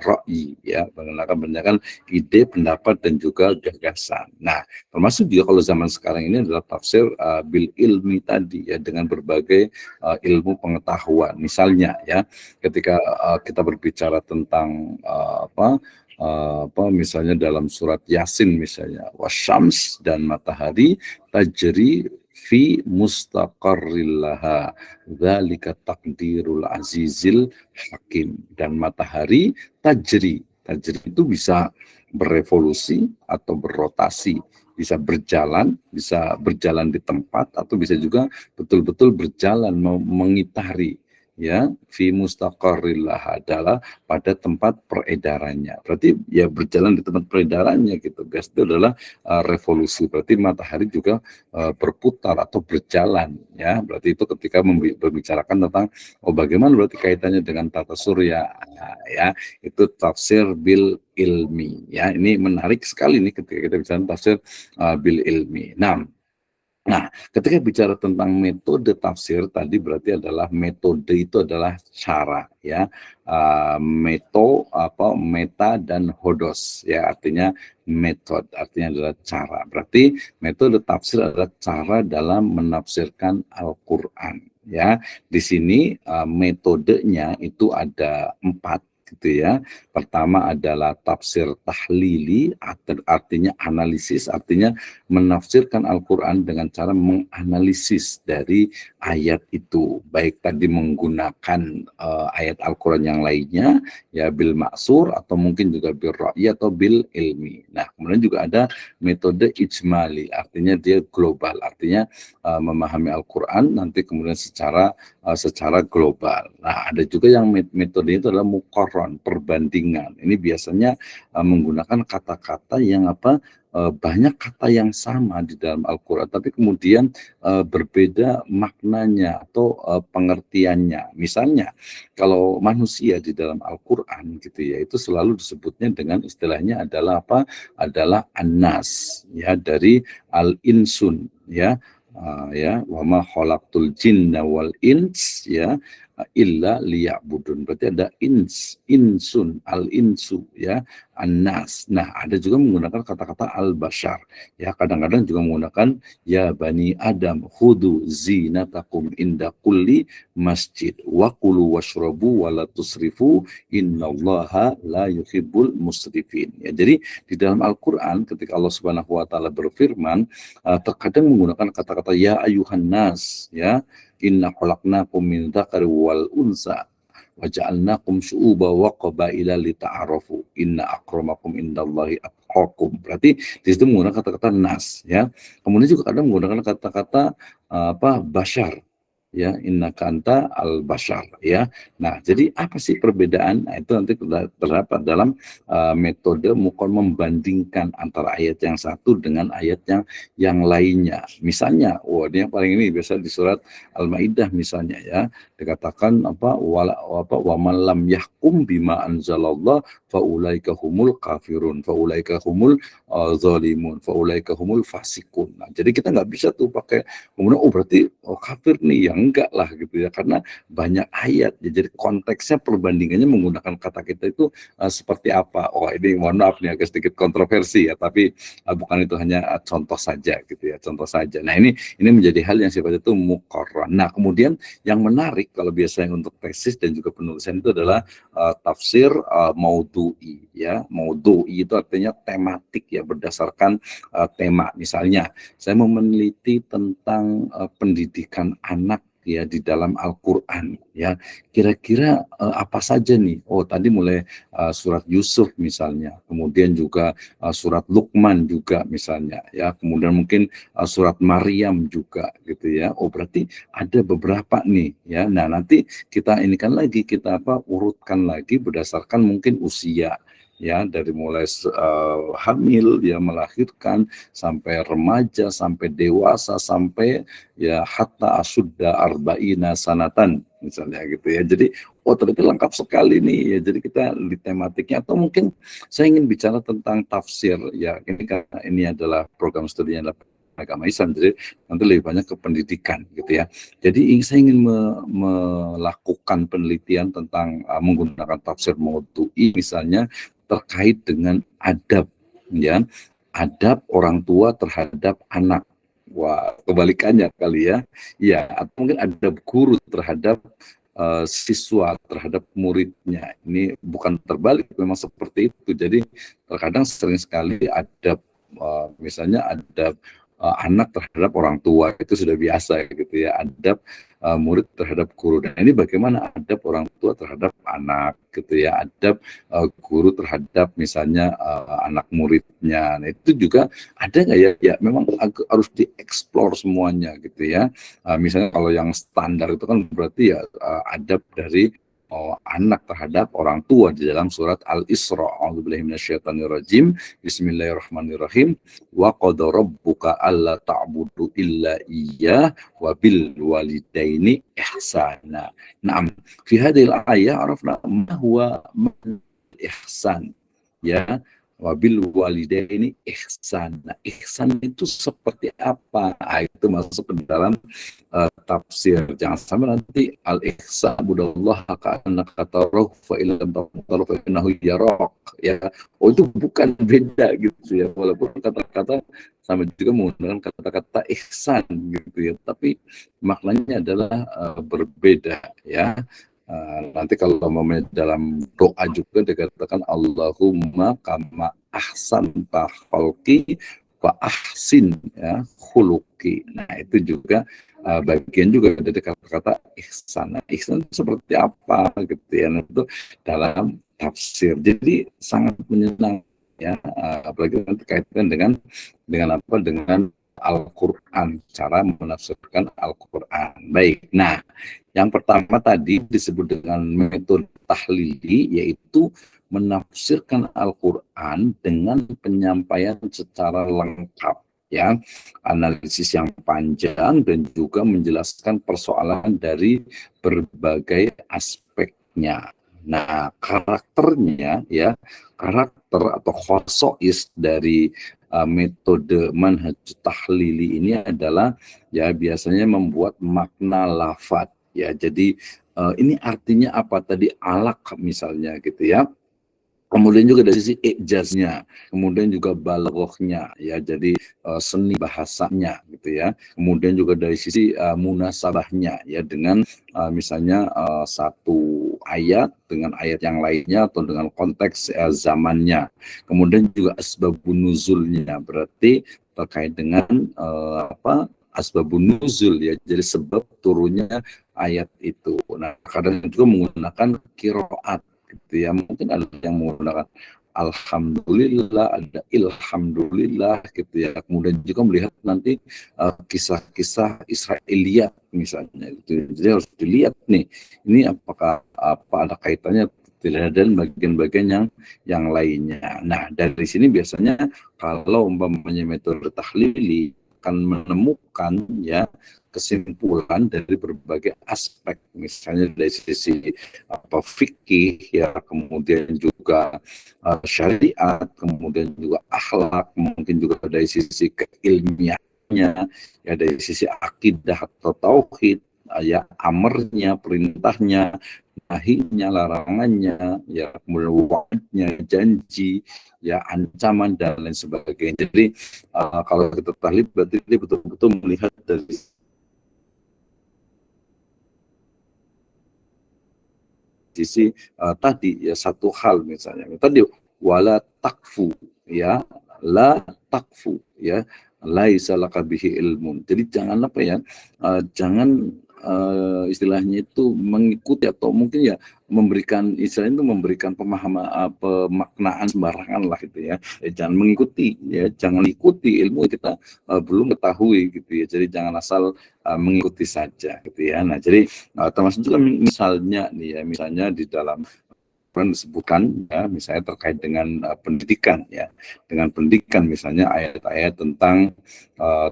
ra'yi ya, menggunakan ide, pendapat dan juga gagasan. Nah, termasuk juga kalau zaman sekarang ini adalah tafsir bil ilmi tadi ya, dengan berbagai ilmu pengetahuan. Misalnya ya, ketika kita berbicara tentang misalnya dalam surat Yasin misalnya, wasyams, dan matahari tajri fi mustaqarrillaha dzalika taqdirul azizil hakim, dan matahari tajri itu bisa berevolusi atau berrotasi, bisa berjalan di tempat, atau bisa juga betul-betul berjalan mengitari ya, fi mustaqarrillah adalah pada tempat peredarannya. Berarti ya berjalan di tempat peredarannya gitu guys, itu adalah revolusi. Berarti matahari juga berputar atau berjalan ya. Berarti itu ketika membicarakan tentang bagaimana berarti kaitannya dengan tata surya ya, itu tafsir bil ilmi ya. Ini menarik sekali nih ketika kita bicara tafsir bil ilmi. Nah, ketika bicara tentang metode tafsir tadi, berarti adalah metode itu adalah cara ya, meta dan hodos ya, artinya metode artinya adalah cara. Berarti metode tafsir adalah cara dalam menafsirkan Al-Qur'an ya. Di sini metodenya itu ada 4 gitu ya. Pertama adalah tafsir tahlili, artinya analisis, artinya menafsirkan Al-Quran dengan cara menganalisis dari ayat itu, baik tadi menggunakan ayat Al-Quran yang lainnya ya, bil maksur, atau mungkin juga bil ra'yi atau bil ilmi. Nah, kemudian juga ada metode ijmali, artinya dia global, artinya memahami Al-Quran nanti kemudian secara global. Nah, ada juga yang metode itu adalah muqarran, perbandingan. Ini biasanya menggunakan kata-kata yang banyak kata yang sama di dalam Al-Quran, tapi kemudian berbeda maknanya atau pengertiannya. Misalnya, kalau manusia di dalam Al-Quran gitu ya, itu selalu disebutnya dengan istilahnya adalah adalah an-nas ya, dari al-insun ya. Wa ma khalaqtul jinna wal ins ya illa liya'budun. Berarti ada insun, al-insu ya, an-nas. Nah, ada juga menggunakan kata-kata al-bashar ya, kadang-kadang juga menggunakan ya bani adam khudu zinatakum inda kulli masjid wa kulu washrabu wa la tusrifu innallaha la yuhibbul musrifin ya. Jadi di dalam Al-Qur'an ketika Allah Subhanahu wa taala berfirman, terkadang menggunakan kata-kata ya ayuhan nas ya, inna khalaqnakum min dzakari wal unsa wa ja'alnakum syu'uba wa qabaila lita'arafu inna akramakum indallahi atqakum. Berarti di situ menggunakan kata-kata nas ya. Kemudian juga kadang menggunakan kata-kata bashar ya, innaka anta al-bashar ya. Nah, jadi apa sih perbedaan? Nah, itu nanti terdapat dalam metode membandingkan antara ayat yang satu dengan ayat yang lainnya. Misalnya, ini yang paling ini biasa di surat Al-Maidah misalnya ya, dikatakan wa man lam yahkum bima anzalallah faulaika humul kafirun faulaika humul zalimun faulaika humul fasikun. Nah, jadi kita nggak bisa tuh pakai kemudian berarti kafir nih yang enggak lah gitu ya, karena banyak ayat ya, jadi konteksnya perbandingannya menggunakan kata kita itu seperti apa. Oh ini mohon maaf nih agak sedikit kontroversi ya, tapi bukan itu, hanya contoh saja gitu ya, contoh saja. Nah ini menjadi hal yang sifatnya itu muqarrar. Nah kemudian yang menarik kalau biasanya untuk tesis dan juga penulisan itu adalah tafsir maudhu'i ya. Maudhu'i itu artinya tematik ya, berdasarkan tema. Misalnya saya mau meneliti tentang pendidikan anak ya di dalam Al-Quran ya, kira-kira apa saja nih? Oh tadi mulai surat Yusuf misalnya, kemudian juga surat Luqman juga misalnya ya, kemudian mungkin surat Maryam juga gitu ya. Oh berarti ada beberapa nih ya. Nah nanti kita inikan lagi, kita urutkan lagi berdasarkan mungkin usia ya, dari mulai hamil ya, melahirkan sampai remaja, sampai dewasa, sampai ya hatta asudda arba'ina sanatan misalnya gitu ya. Jadi ternyata lengkap sekali nih ya. Jadi kita di tematiknya, atau mungkin saya ingin bicara tentang tafsir ya, ini karena ini adalah program studinya adalah agama Islam, jadi nanti lebih banyak ke pendidikan gitu ya. Jadi saya ingin melakukan penelitian tentang menggunakan tafsir maudhu'i misalnya terkait dengan adab ya, adab orang tua terhadap anak. Wah, kebalikannya kali ya. Ya, atau mungkin adab guru terhadap siswa, terhadap muridnya. Ini bukan terbalik, memang seperti itu. Jadi terkadang sering sekali adab misalnya adab anak terhadap orang tua itu sudah biasa gitu ya, adab murid terhadap guru. Dan ini bagaimana adab orang tua terhadap anak gitu ya, adab guru terhadap misalnya anak muridnya. Nah itu juga ada nggak ya? Ya memang harus dieksplor semuanya gitu ya. Misalnya kalau yang standar itu kan berarti ya adab dari anak terhadap orang tua di dalam surat Al-Isra. A'udzubillahi minasyaitonirrajim. Bismillahirrahmanirrahim. Wa qada rabbuka alla ta'budu illa iyyah wa bil walidaini ihsana. Naam, fi hadhil ayah arafna ma huwa ihsan ya. Wabil walidaini ihsan. Nah, ihsan itu seperti apa? Nah, itu masuk ke dalam tafsir. Jangan sampai nanti al-ihsan budallah ka'annaka tarahu fa illam tarahu fa innahu yarak ya. Oh itu bukan, beda gitu ya. Walaupun kata-kata sama juga menggunakan kata-kata ihsan gitu ya, tapi maknanya adalah berbeda ya. Nanti kalau mau dalam doa juga dikatakan Allahumma kama ahsanta khalqi wa ahsin ya khuluqi. Nah itu juga bagian juga dari kata-kata ihsan. Nah, ihsan seperti apa gitu ya, nah, itu dalam tafsir. Jadi sangat menyenangkan ya, apalagi nanti kaitan dengan apa, dengan Al-Quran, cara menafsirkan Al-Quran. Baik, nah yang pertama tadi disebut dengan metode tahlili, yaitu menafsirkan Al-Quran dengan penyampaian secara lengkap ya, analisis yang panjang dan juga menjelaskan persoalan dari berbagai aspeknya. Nah, karakternya ya, karakter atau khosois dari metode manhaj tahlili ini adalah ya biasanya membuat makna lafadz ya. Jadi ini artinya apa tadi, alaq misalnya gitu ya. Kemudian juga dari sisi ijaznya, kemudian juga balaghahnya ya, jadi seni bahasanya gitu ya. Kemudian juga dari sisi munasabahnya ya, dengan misalnya satu ayat dengan ayat yang lainnya atau dengan konteks zamannya. Kemudian juga asbabun nuzulnya, berarti terkait dengan asbabun nuzul ya, jadi sebab turunnya ayat itu. Nah, kadang juga menggunakan qiraat gitu ya, mungkin ada yang menggunakan alhamdulillah, ada ilhamdulillah gitu ya. Kemudian juga melihat nanti kisah-kisah Israiliyat misalnya gitu. Jadi harus dilihat nih, ini apakah ada kaitannya tidak, dan bagian-bagian yang lainnya. Nah, dari sini biasanya kalau umpamanya metode tahlili akan menemukan ya kesimpulan dari berbagai aspek, misalnya dari sisi fikih ya, kemudian juga syariat, kemudian juga akhlak, mungkin juga dari sisi keilmiannya ya, dari sisi akidah atau tauhid ya amarnya, perintahnya, nahinya, larangannya, ya kemudian wa'adnya, janji, ya ancaman dan lain sebagainya. Jadi kalau kita tahlil berarti dia betul-betul melihat dari sisi tadi ya satu hal misalnya tadi wala takfu ya la takfu ya laisa laka bihi ilmun. Jadi jangan apa ya jangan istilahnya itu mengikuti atau mungkin ya memberikan istilahnya itu memberikan pemahaman pemaknaan sembarangan lah gitu ya. Jangan mengikuti ya jangan ikuti ilmu kita belum ketahui gitu ya. Jadi jangan asal mengikuti saja gitu ya. Nah jadi termasuk juga misalnya nih ya misalnya di dalam disebutkan ya misalnya terkait dengan pendidikan ya dengan pendidikan misalnya ayat-ayat tentang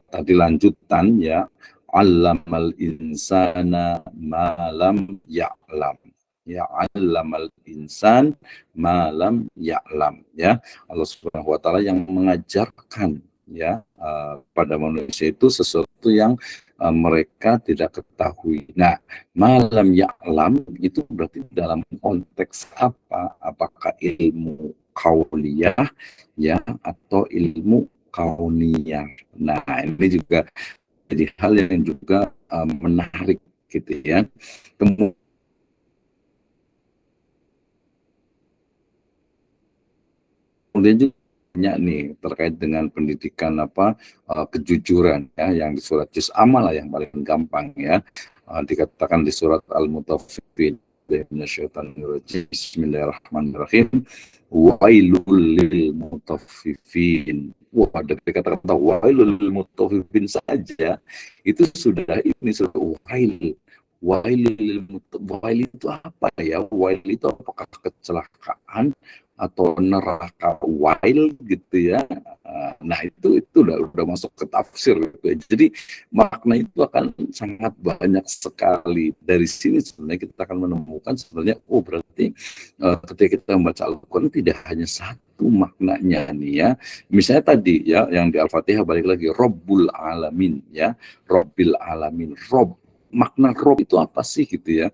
tadi lanjutan ya allamal insana malam ya'lam ya allamal insan malam ya'lam ya Allah Subhanahu wa taala yang mengajarkan ya pada manusia itu sesuatu yang mereka tidak ketahui. Nah, malam ya'lam itu berarti dalam konteks apa? Apakah ilmu kauniyah ya atau ilmu kauniyah. Nah, ini juga jadi hal yang juga menarik gitu ya. Kemudian juga banyak nih terkait dengan pendidikan kejujuran ya yang di surat Juz Amma lah yang paling gampang ya dikatakan di surat Al-Mutaffifin Bismillahirrahmanirrahim wailul lil mutaffifin. Wah, ada kata-kata wailul lil mutaffifin saja itu sudah wail. Wail itu apa ya? Wail itu apakah kecelakaan atau neraka wail gitu ya. Nah itu udah masuk ke tafsir gitu ya. Jadi makna itu akan sangat banyak sekali. Dari sini sebenarnya kita akan menemukan sebenarnya berarti ketika kita membaca Al-Quran tidak hanya satu maknanya nih ya. Misalnya tadi ya yang di Al-Fatihah balik lagi Rabbul Alamin ya. Rabbil Alamin. Rob makna Rob itu apa sih gitu ya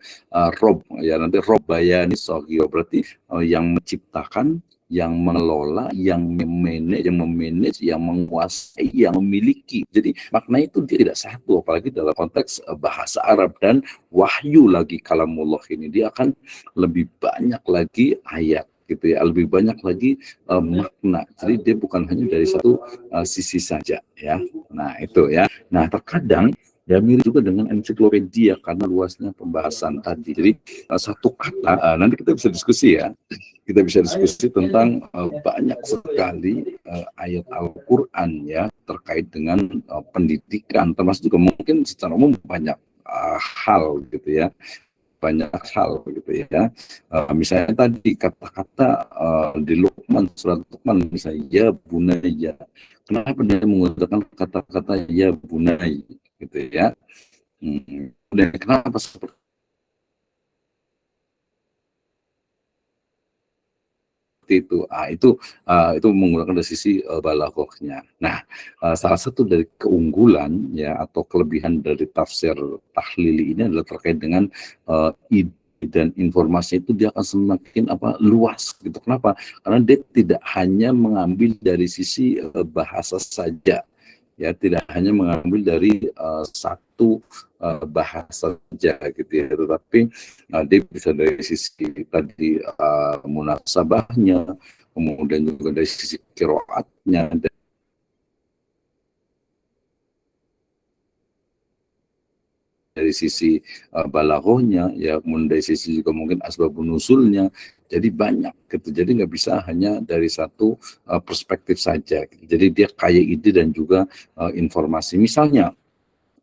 Rob ya nanti Rob bayani sogio berarti yang menciptakan yang mengelola yang memanage yang menguasai yang memiliki. Jadi makna itu dia tidak satu apalagi dalam konteks bahasa Arab dan wahyu lagi kalamullah ini dia akan lebih banyak lagi ayat gitu ya lebih banyak lagi makna. Jadi dia bukan hanya dari satu sisi saja ya. Nah itu ya. Nah terkadang ya mirip juga dengan ensiklopedia karena luasnya pembahasan tadi. Jadi satu kata nanti kita bisa diskusi ya. Kita bisa diskusi tentang banyak sekali ayat Al-Qur'an ya terkait dengan pendidikan termasuk juga mungkin secara umum banyak hal gitu ya. Banyak hal gitu ya. Misalnya tadi kata-kata di Luqman surat Luqman misalnya ya bunaya. Kenapa dia menggunakan kata-kata ya bunai gitu ya. Dan kenapa seperti itu? Itu menggunakan dari sisi balaghahnya. Nah, salah satu dari keunggulan ya atau kelebihan dari tafsir tahlili ini adalah terkait dengan ide dan informasi itu dia akan semakin luas gitu. Kenapa? Karena dia tidak hanya mengambil dari sisi bahasa saja. Ya tidak hanya mengambil dari satu bahasa saja gitu ya, tetapi dia bisa dari sisi tadi munasabahnya, kemudian juga dari sisi qiraatnya, dari sisi balaghahnya ya, kemudian dari sisi juga mungkin asbabun nusulnya. Jadi banyak gitu. Jadi nggak bisa hanya dari satu perspektif saja. Jadi dia kaya ide dan juga informasi. Misalnya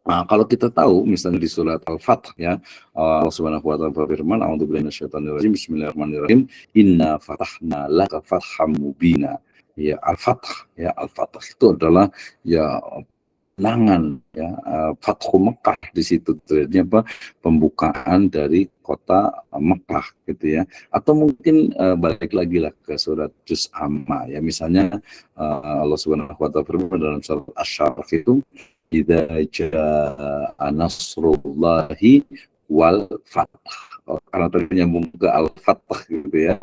kalau kita tahu misalnya di surat Al-Fath ya Allah Subhanahu wa taala berfirman a'udzubillahi minasyaitonir rajim bismillahirrahmanirrahim inna fatahna laka fatham mubina. Ya Al-Fath ya Al-Fath itu adalah ya kemenangan ya Fathu Mekah di situ ini pembukaan dari kota Mekah gitu ya. Atau mungkin balik lagi lah ke surat Juz Amma ya misalnya Allah Subhanahu wa taala berfirman dalam surat Asy-Syarh itu idza jaa nasrullahi wal fath. Karena tadi nyambung ke al-fath gitu ya.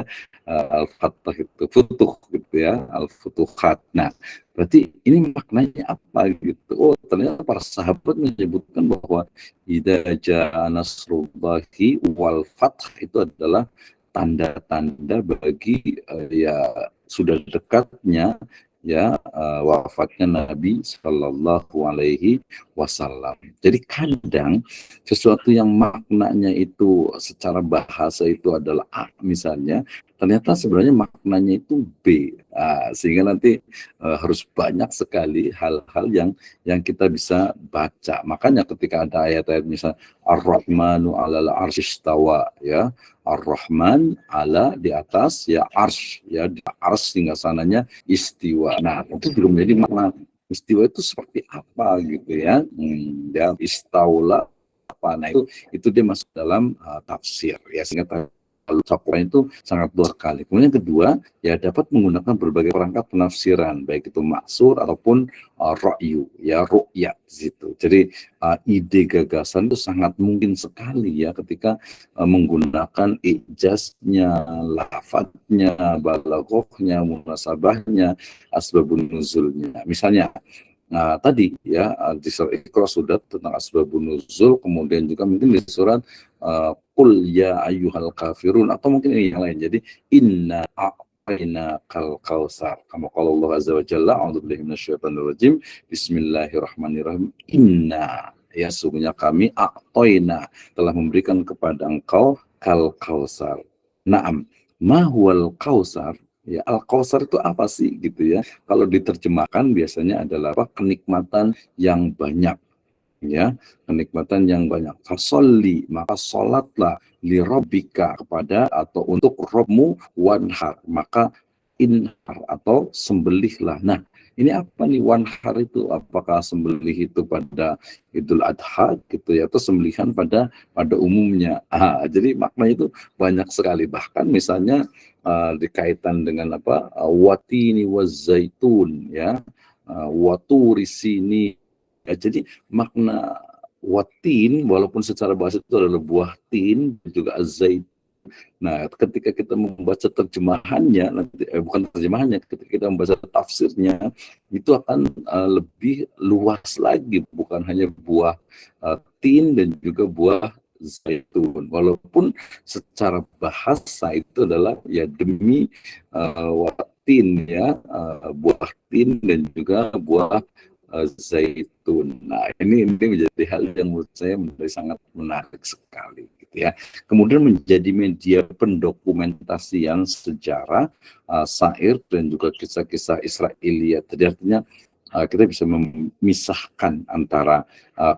Al-fath itu futuh gitu ya, al-futuhat. Nah, berarti ini maknanya apa gitu? Oh, ternyata para sahabat menyebutkan bahwa idza jaa nasrullahi wal fath itu adalah tanda-tanda bagi ya sudah dekatnya ya wafatnya Nabi Shallallahu Alaihi Wasallam. Jadi kadang sesuatu yang maknanya itu secara bahasa itu adalah A misalnya, ternyata sebenarnya maknanya itu B. Sehingga nanti harus banyak sekali hal-hal yang kita bisa baca. Makanya ketika ada ayat-ayat misalnya Ar-Rahmanu 'alal 'arsyistawa ya, Ar-Rahman ala di atas ya arsy ya, di arsy hingga sananya istiwa. Nah, itu juga menjadi makna istiwa itu seperti apa gitu ya. Ya istaula apa. Nah, itu dia masuk dalam tafsir ya, sehingga lalu cakupan itu sangat luas sekali. Kemudian yang kedua, ya dapat menggunakan berbagai perangkat penafsiran, baik itu maksur ataupun ra'yu, ya ru'yat gitu. Jadi ide gagasan itu sangat mungkin sekali ya ketika menggunakan ijaznya, lafadznya, balaghahnya, munasabahnya, asbabun nuzulnya. Misalnya, nah, tadi ya di surat Iqra sudah tentang asbabun nuzul, kemudian juga mungkin di surat Qul ya ayyuhal kafirun atau mungkin ini yang lain. Jadi inna a'tayna kal kausar. Kama qala Allah azza wa jalla, a'udzubillahi minasyaitonir rajim. Bismillahirrahmanirrahim. Inna ya sungguhnya kami a'tayna telah memberikan kepada engkau kal kausar. Naam, ma huwal kausar? Ya, al-kausar itu apa sih gitu ya? Kalau diterjemahkan biasanya adalah apa? Kenikmatan yang banyak, ya, kenikmatan yang banyak. Fasolli, maka sholatlah li rabbika kepada atau untuk Robmu, wanhar, maka inhar atau sembelihlah. Nah, ini apa nih wanhar itu? Apakah sembelih itu pada Idul Adha gitu ya, atau sembelihan pada umumnya? Jadi maknanya itu banyak sekali. Bahkan misalnya dikaitan dengan apa? Watini wazaitun ya, waturi sini. Ya, jadi makna watin walaupun secara bahasa itu adalah buah tin juga azait. Nah, ketika kita membaca terjemahannya, nanti bukan terjemahannya, ketika kita membaca tafsirnya, itu akan lebih luas lagi, bukan hanya buah tin dan juga buah zaitun. Walaupun secara bahasa itu adalah ya demi watin ya, buah tin dan juga buah zaitun. Nah, ini menjadi hal yang menurut saya menjadi sangat menarik sekali gitu ya. Kemudian menjadi media pendokumentasian sejarah, syair dan juga kisah-kisah Israiliyat. Jadi artinya kita bisa memisahkan antara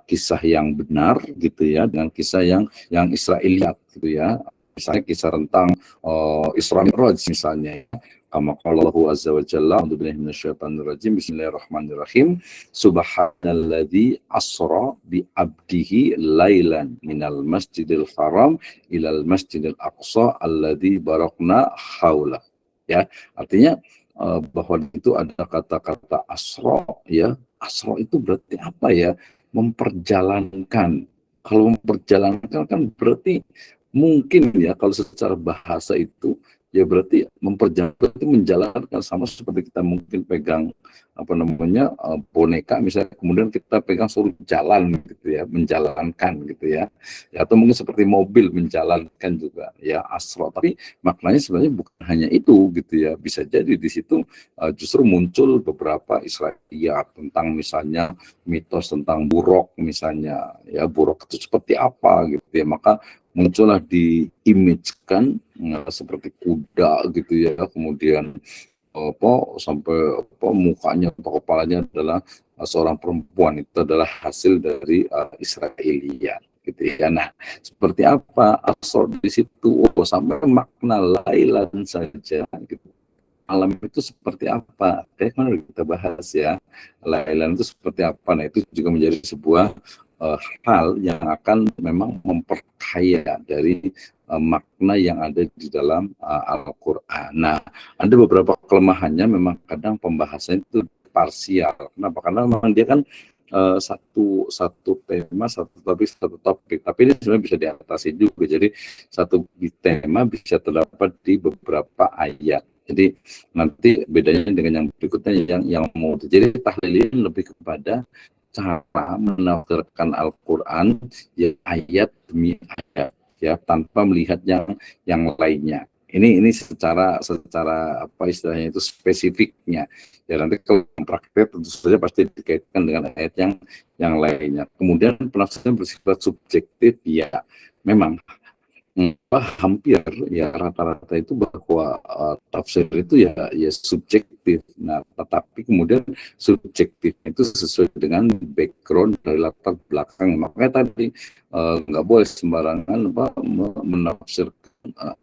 kisah yang benar gitu ya dengan kisah yang Israiliyat gitu ya. Misalnya kisah tentang Isra Mi'raj misalnya ya. Kama qala Allahu azza wa jalla, a'udzubillahi minasyaitonir rajim, bismillahirrahmanirrahim, subhanalladzi asra bi abdihi lailan minal masjidil haram ilal masjidil aqsa alladzi barakna haula. Ya, artinya bahwa itu ada kata-kata asra ya. Asra itu berarti apa ya? Memperjalankan. Kalau memperjalankan kan berarti mungkin ya kalau secara bahasa itu ya berarti memperjalankan itu menjalankan, sama seperti kita mungkin pegang apa namanya boneka misalnya, kemudian kita pegang suruh jalan gitu ya, menjalankan gitu ya, atau mungkin seperti mobil menjalankan juga ya asra. Tapi maknanya sebenarnya bukan hanya itu gitu ya, bisa jadi di situ justru muncul beberapa Israiliyat tentang misalnya mitos tentang buruk misalnya ya, buruk itu seperti apa gitu ya, maka muncullah di-image-kan seperti kuda gitu ya, kemudian sampai mukanya atau kepalanya adalah seorang perempuan. Itu adalah hasil dari Israiliyat gitu ya. Nah, seperti apa asal di situ sampai makna lailan saja gitu. Alam itu seperti apa? Kan udah kita bahas ya. Lailan itu seperti apa? Nah, itu juga menjadi sebuah hal yang akan memang memperkaya dari makna yang ada di dalam Al-Quran. Nah, ada beberapa kelemahannya, memang kadang pembahasan itu parsial. Kenapa? Karena memang dia kan satu tema, satu topik, tapi ini sebenarnya bisa diatasi juga. Jadi satu tema bisa terdapat di beberapa ayat. Jadi nanti bedanya dengan yang berikutnya yang mau. Jadi tahlil ini lebih kepada cara menafsirkan Al-Quran ya ayat demi ayat ya tanpa melihat yang lainnya. Ini secara apa istilahnya itu spesifiknya. Ya nanti kalau praktek tentu saja pasti dikaitkan dengan ayat yang lainnya. Kemudian penafsiran bersifat subjektif ya memang hampir ya rata-rata itu bahwa tafsir itu ya subjektif. Nah, tetapi kemudian subjektif itu sesuai dengan background dari latar belakang. Makanya tadi nggak boleh sembarangan menafsirkan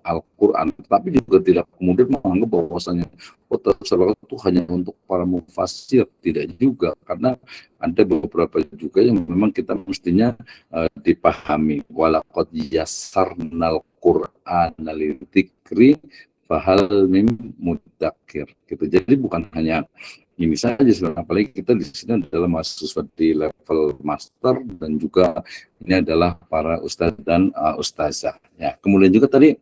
Al-Quran, tapi juga tidak kemudian menganggap bahwasanya tafsir itu hanya untuk para mufasir, tidak juga, karena ada beberapa juga yang memang kita mestinya dipahami. Walaqad yassarnal Qur'ana lidzikri fahal mim mudzakir gitu. Jadi bukan hanya ini saja sebenarnya, apalagi kita di sini adalah mahasiswa di level master dan juga ini adalah para ustadz dan ustazah. Ya, kemudian juga tadi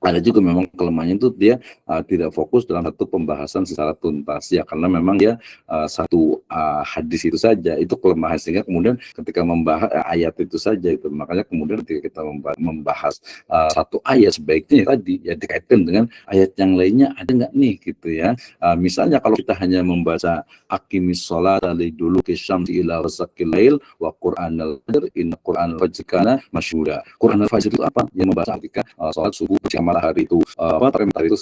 ada juga memang kelemahannya itu dia tidak fokus dalam satu pembahasan secara tuntas ya, karena memang dia satu hadis itu saja itu kelemahan, sehingga kemudian ketika membahas ayat itu saja itu, makanya kemudian ketika kita membahas satu ayat sebaiknya tadi ya dikaitkan dengan ayat yang lainnya, ada nggak nih gitu ya. Misalnya kalau kita hanya membaca aqimis sholata liduluki syamsi ila ghasaqil lail wa qur'anal fajr inna qur'anal fajr kana masyhura. Qur'anal fajr itu apa? Yang membahas ketika sholat subuh hari itu matahari itu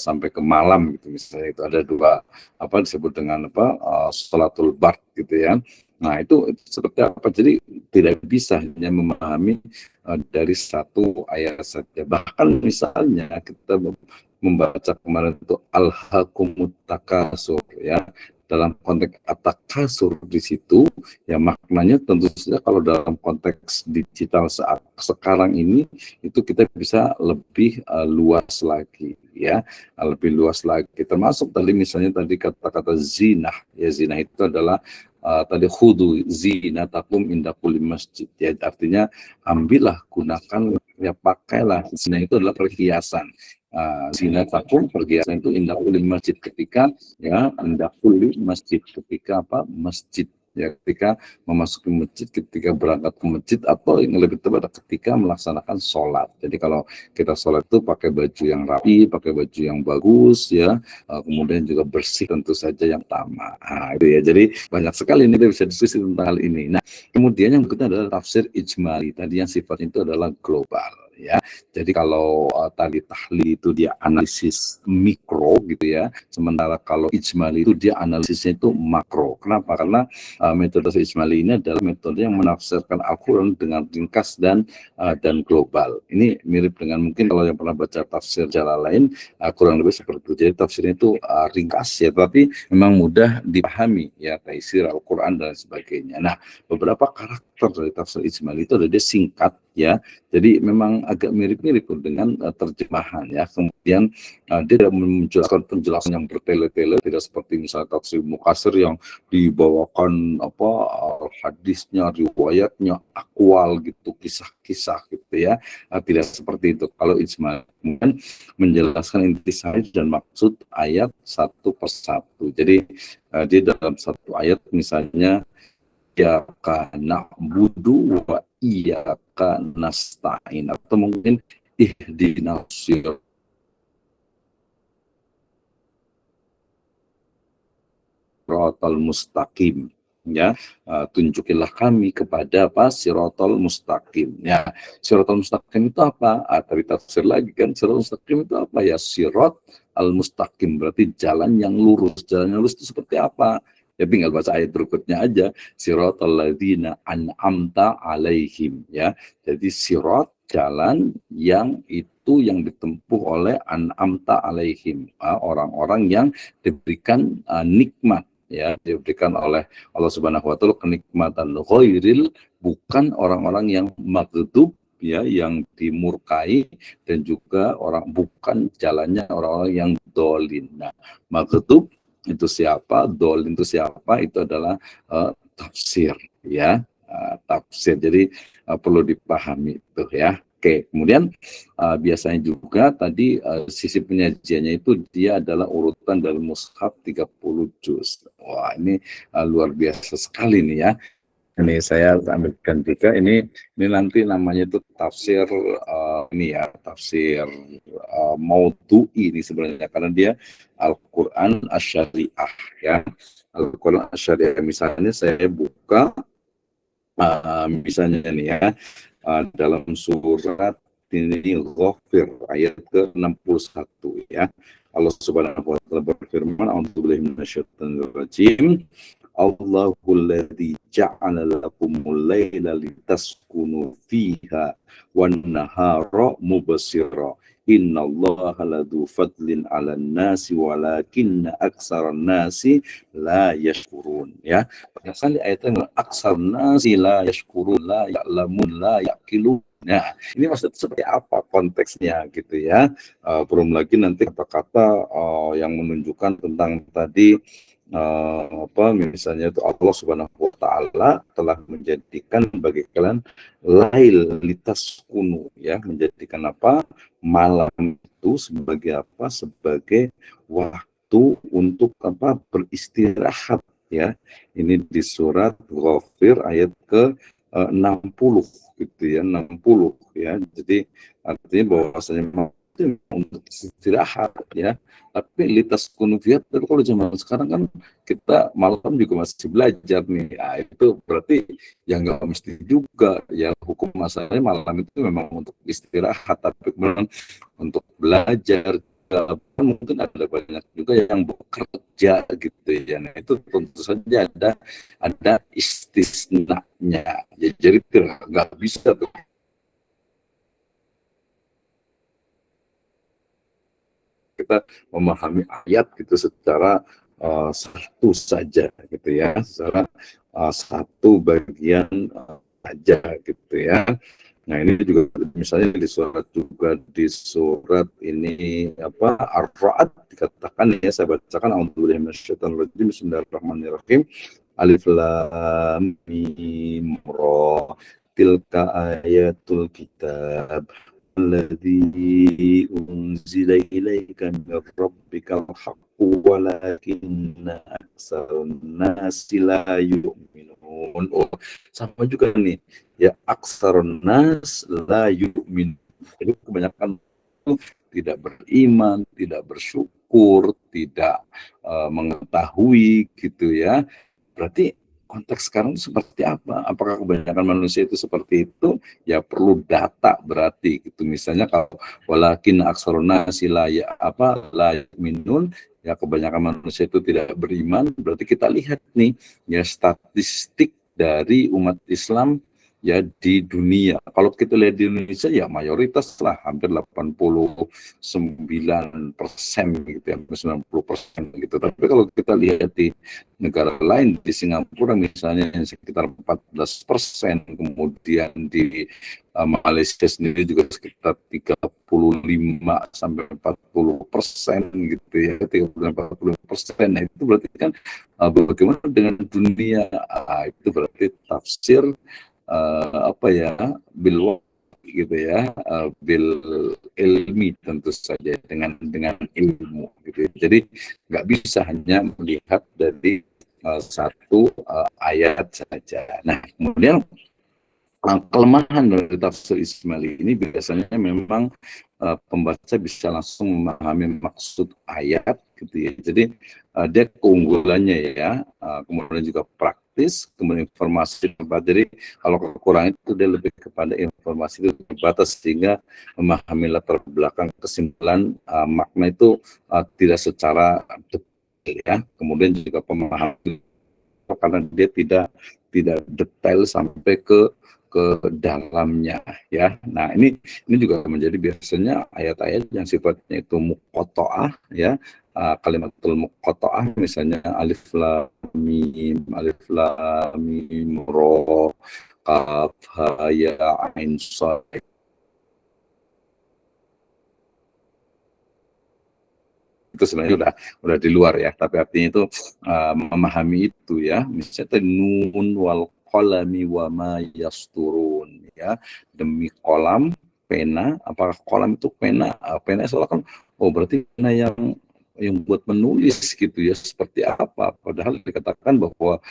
sampai ke malam gitu, misalnya itu ada dua disebut dengan sholatul bard gitu ya. Nah itu seperti apa, jadi tidak bisa hanya memahami dari satu ayat saja. Bahkan misalnya kita membaca kemarin itu al-hakumut takasur ya, dalam konteks at-takasur di situ ya maknanya tentu saja kalau dalam konteks digital saat sekarang ini itu kita bisa lebih luas lagi ya, lebih luas lagi, termasuk tadi misalnya tadi kata-kata zinah ya, zinah itu adalah tadi khudu zinatakum inda kulli masjid ya, artinya ambillah, gunakan ya, pakailah. Zinah itu adalah perhiasan. Zinatakum perhiasan itu inda kulli masjid, ketika ya inda kulli masjid, ketika masjid ya, ketika memasuki masjid, ketika berangkat ke masjid, atau yang lebih tepat ketika melaksanakan sholat. Jadi kalau kita sholat itu pakai baju yang rapi, pakai baju yang bagus ya, kemudian juga bersih tentu saja yang tamak. Itu ya, jadi banyak sekali ini kita bisa diskusi tentang hal ini. Nah kemudian yang berikutnya adalah tafsir ijmali, tadi yang sifatnya itu adalah global ya. Jadi kalau tadi tahlil itu dia analisis mikro gitu ya, sementara kalau ijmali itu dia analisisnya itu makro. Kenapa? Karena metode ijmali ini adalah metode yang menafsirkan Al-Quran dengan ringkas dan global. Ini mirip dengan mungkin kalau yang pernah baca tafsir Jalalain, kurang lebih seperti itu. Jadi tafsirnya itu ringkas ya, tapi memang mudah dipahami ya, taisir Al-Quran dan sebagainya. Nah beberapa karakter dari tafsir ijmali itu ada dia singkat ya, jadi memang agak mirip-mirip dengan terjemahan ya. Kemudian dia tidak menjelaskan penjelasan yang bertele-tele, tidak seperti misalnya tafsir Mukatsir yang dibawakan hadisnya, riwayatnya, akwal gitu, kisah-kisah gitu ya. Tidak seperti itu. Kalau ijmal kemudian menjelaskan intisari dan maksud ayat satu persatu. Jadi dia dalam satu ayat misalnya iyyaka na'budu wa iyyaka nasta'in, atau mungkin ihdinas siratal mustaqim ya, tunjukilah kami kepada siratal mustaqim ya. Siratal mustaqim itu apa? Tadi tafsir lagi kan, siratal mustaqim itu apa ya? Sirat al mustaqim berarti jalan yang lurus. Jalan yang lurus itu seperti apa? Ya tinggal baca ayat berikutnya aja, siratal ladzina an'amta alaihim ya. Jadi sirat jalan yang itu yang ditempuh oleh an'amta alaihim, orang-orang yang diberikan nikmat ya, diberikan oleh Allah Subhanahu wa taala kenikmatan, ghairil, bukan orang-orang yang maghdub ya, yang dimurkai, dan juga bukan jalannya orang-orang yang dolin. Nah maghdub itu siapa, dolin itu siapa, itu adalah tafsir, ya, tafsir. Jadi perlu dipahami itu, ya. Oke, kemudian biasanya juga tadi sisi penyajiannya itu dia adalah urutan dari mushaf 30 juz. Wah, ini luar biasa sekali nih, ya. Ini saya ambilkan juga, ini nanti namanya itu tafsir ini ya, tafsir maudhu'i ini sebenarnya, karena dia Al-Quran Asy-Syariah, ya. Al-Quran Asy-Syariah, misalnya saya buka misalnya nih, ya, dalam surat ini Ghafir ayat ke-61, ya. Allah Subhanahu wa taala berfirman, a'udzubillahi minasyaitonir rajim. Allahul ladzi ja'ala lakumul laila litaskunu fiha wan nahara mubsira. Innallaha ladzu fadlin 'alan nasi walakinna aksaran nasi la yashkurun, ya. Pasal ayatnya aksaran nasi la yashkurun, la ya'lamun, la yaqilun. Nah, ini maksudnya seperti apa konteksnya gitu, ya. Belum lagi nanti kata-kata yang menunjukkan tentang tadi misalnya itu Allah Subhanahu wa taala telah menjadikan bagi kalian lail litaskunu, ya, menjadikan apa, malam itu sebagai apa, sebagai waktu untuk apa, beristirahat, ya. Ini di surat Ghafir ayat ke 60 gitu, ya, 60, ya. Jadi artinya bahwasanya itu untuk istirahat, ya. Tapi litas kunufiat, tapi kalau zaman sekarang kan kita malam juga masih belajar nih, ya, itu berarti ya nggak mesti juga, ya. Hukum masalahnya malam itu memang untuk istirahat, tapi kemudian untuk belajar mungkin ada banyak juga yang bekerja gitu, ya. Nah, itu tentu saja ada istisnanya, ya. Jadi nggak bisa tuh kita memahami ayat gitu secara satu saja gitu, ya, secara satu bagian saja gitu, ya. Nah, ini juga misalnya di surat ini apa, Ar-Ra'd dikatakan, ya, saya bacakan, a'udzubillahi minasyaitonir rajim, bismillahirrahmanirrahim, alif lam mim ra, tilka ayatul kitab alladzi unzila ilaika min rabbikal haqqu walakinna aktsarun nasi la yu'minun. Oh, sama juga nih, ya, aksarun nas la yu'min. Jadi kebanyakan itu tidak beriman, tidak bersyukur, tidak mengetahui gitu, ya. Berarti konteks sekarang seperti apa? Apakah kebanyakan manusia itu seperti itu? Ya perlu data berarti gitu. Misalnya kalau walakin aksarun nasi la yu'minun, ya, kebanyakan manusia itu tidak beriman, berarti kita lihat nih, ya, statistik dari umat Islam, ya, di dunia. Kalau kita lihat di Indonesia, ya mayoritas lah, hampir 89% gitu, ya, 90% gitu. Tapi kalau kita lihat di negara lain, di Singapura misalnya yang sekitar 14%, kemudian di Malaysia sendiri juga sekitar 35 sampai 40% gitu, ya, 30-40%. Nah, itu berarti kan bagaimana dengan dunia? Itu berarti tafsir apa, ya, bil gitu, ya, bil ilmi tentu saja, dengan ilmu gitu, ya. Jadi nggak bisa hanya melihat dari satu ayat saja. Nah, kemudian kelemahan dari tafsir Ismaili ini biasanya memang pembaca bisa langsung memahami maksud ayat gitu, ya. Jadi dia keunggulannya, ya, kemudian juga praktis, kemudian informasi terbatas. Jadi kalau kekurangan itu dia lebih kepada informasi itu terbatas, sehingga memahami latar belakang kesimpulan makna itu tidak secara detail, ya. Kemudian juga pemahaman karena dia tidak detail sampai ke dalamnya, ya. Nah, ini juga menjadi biasanya ayat-ayat yang sifatnya itu muqatta'ah, ya, kalimatul muqatta'ah, misalnya alif lam mim ra, qaf ha ya ain sad. itu sebenarnya udah di luar ya, tapi artinya itu memahami itu ya. Misalnya nun wal qalami wa ma yasturun ya, demi kolam, pena. Apakah kolam itu pena? Pena soalnya kan, oh berarti pena yang buat menulis gitu ya, seperti apa? Padahal dikatakan bahwa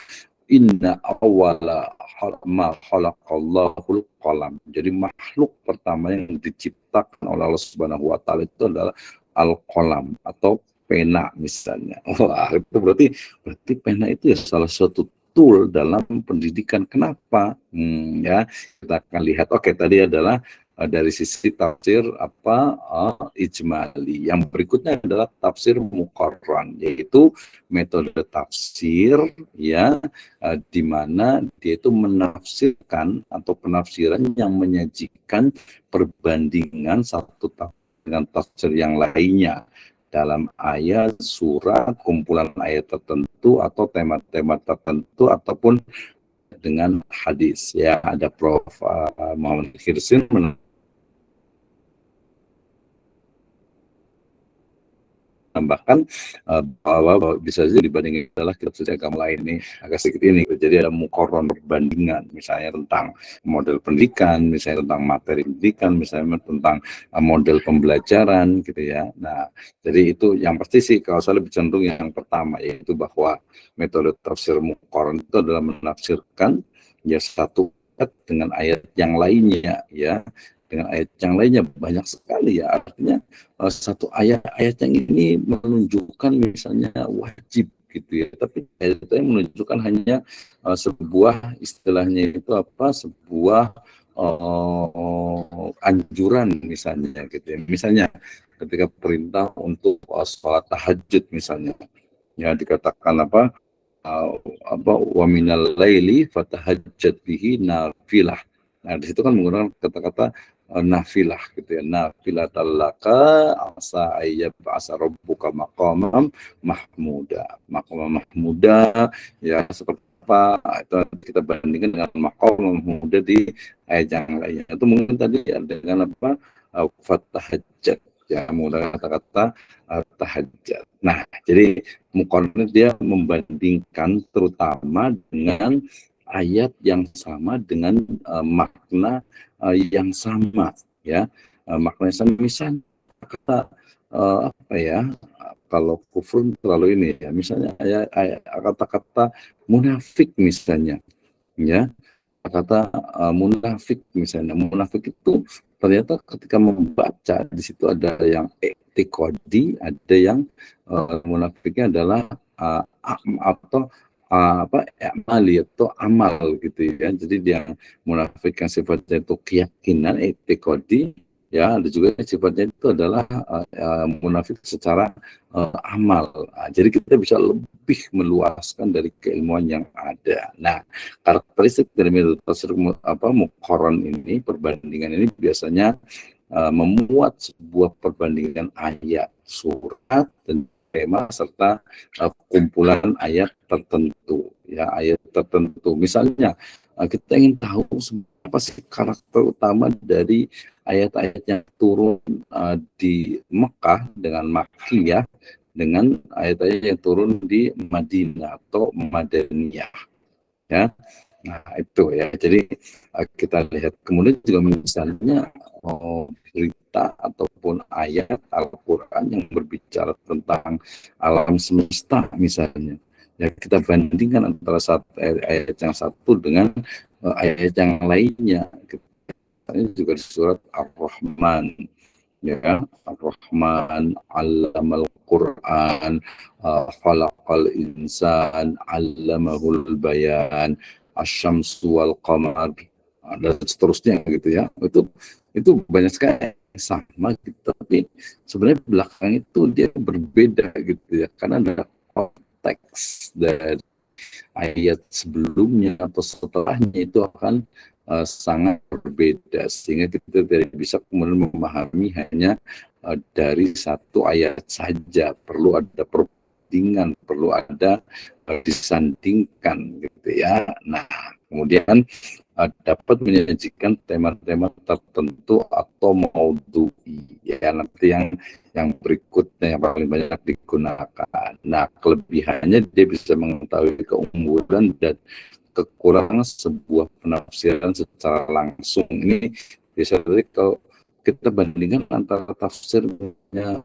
inna awwala ma khalaqallahul qalam. Jadi makhluk pertama yang diciptakan oleh Allah Subhanahu wa taala itu adalah al-qalam atau pena misalnya. Wah, itu berarti pena itu ya salah satu tool dalam pendidikan. Kenapa? Ya, kita akan lihat. Oke, tadi adalah dari sisi tafsir ijmali. Yang berikutnya adalah tafsir muqarran, yaitu metode tafsir ya, di mana dia itu menafsirkan atau penafsiran yang menyajikan perbandingan satu tafsir dengan tafsir yang lainnya dalam ayat, surat, kumpulan ayat tertentu atau tema-tema tertentu ataupun dengan hadis ya. Ada Prof. Muhammad Khirsin menambahkan bahwa bisa saja dibandingkan adalah kitab suci agama lain nih agak sedikit ini. Jadi ada muqarron, perbandingan, misalnya tentang model pendidikan, misalnya tentang materi pendidikan, misalnya tentang model pembelajaran gitu ya. Nah, jadi itu yang pasti sih kalau saya lebih cenderung yang pertama, yaitu bahwa metode tafsir muqarron itu adalah menafsirkan ya satu ayat dengan ayat yang lainnya ya. Dengan ayat yang lainnya banyak sekali ya, artinya satu ayat yang ini menunjukkan misalnya wajib gitu ya, tapi ayat itu yang menunjukkan hanya sebuah istilahnya itu sebuah anjuran misalnya gitu ya. Misalnya ketika perintah untuk sholat tahajud misalnya ya, dikatakan wa minal laili fatahajjat bihi nafilah. Nah, di situ kan menggunakan kata-kata nafilah gitu ya. Nafilah talaka asa ayyab asa rabbuka maqamam mahmuda. Maqamam mahmuda ya, seperti apa itu kita bandingkan dengan maqam mahmuda di ayat yang lainnya. Itu mungkin tadi dengan fatahajjat ya, menggunakan kata-kata tahajjud. Nah, jadi muqarrin dia membandingkan terutama dengan ayat yang sama dengan makna yang sama ya, makna yang sama. Misalnya kata kalau kufur terlalu ini ya, misalnya kata-kata munafik misalnya ya, kata munafik misalnya. Munafik itu ternyata ketika membaca di situ ada yang etikodi, ada yang munafiknya adalah amali atau amal gitu ya. Jadi dia munafik yang sifatnya itu keyakinan, etikodi ya, ada juga sifatnya itu adalah munafik secara amal. Jadi kita bisa lebih meluaskan dari keilmuan yang ada. Nah, karakteristik dari metode tafsir muqarron ini, perbandingan ini biasanya memuat sebuah perbandingan ayat, surat, dan tema serta kumpulan ayat tertentu ya, ayat tertentu. Misalnya kita ingin tahu apa sih karakter utama dari ayat-ayat yang turun di Mekah dengan Makkiyah dengan ayat-ayat yang turun di Madinah atau Madaniyah ya. Nah, itu ya. Jadi kita lihat kemudian juga misalnya berita ataupun ayat Al-Quran yang berbicara tentang alam semesta misalnya. Ya, kita bandingkan antara ayat yang satu dengan ayat yang lainnya. Ini juga di surat Ar-Rahman ya, Ar-Rahman 'allamal Qur'an, khalaqal insan 'allamahul bayan, asy-syamsu wal qamar, dan seterusnya gitu ya. Itu banyak sekali sama gitu, tapi sebenarnya belakang itu dia berbeda gitu ya, karena ada konteks dari ayat sebelumnya atau setelahnya itu akan sangat berbeda, sehingga kita tidak bisa kemudian memahami hanya dari satu ayat saja. Perlu ada perbandingan, perlu ada disandingkan gitu ya. Nah, kemudian dapat menyajikan tema-tema tertentu atau maudhu'i, ya nanti yang berikutnya yang paling banyak digunakan. Nah, kelebihannya dia bisa mengetahui keunggulan dan kekurangan sebuah penafsiran secara langsung. Ini bisa jadi kalau kita bandingkan antara tafsirnya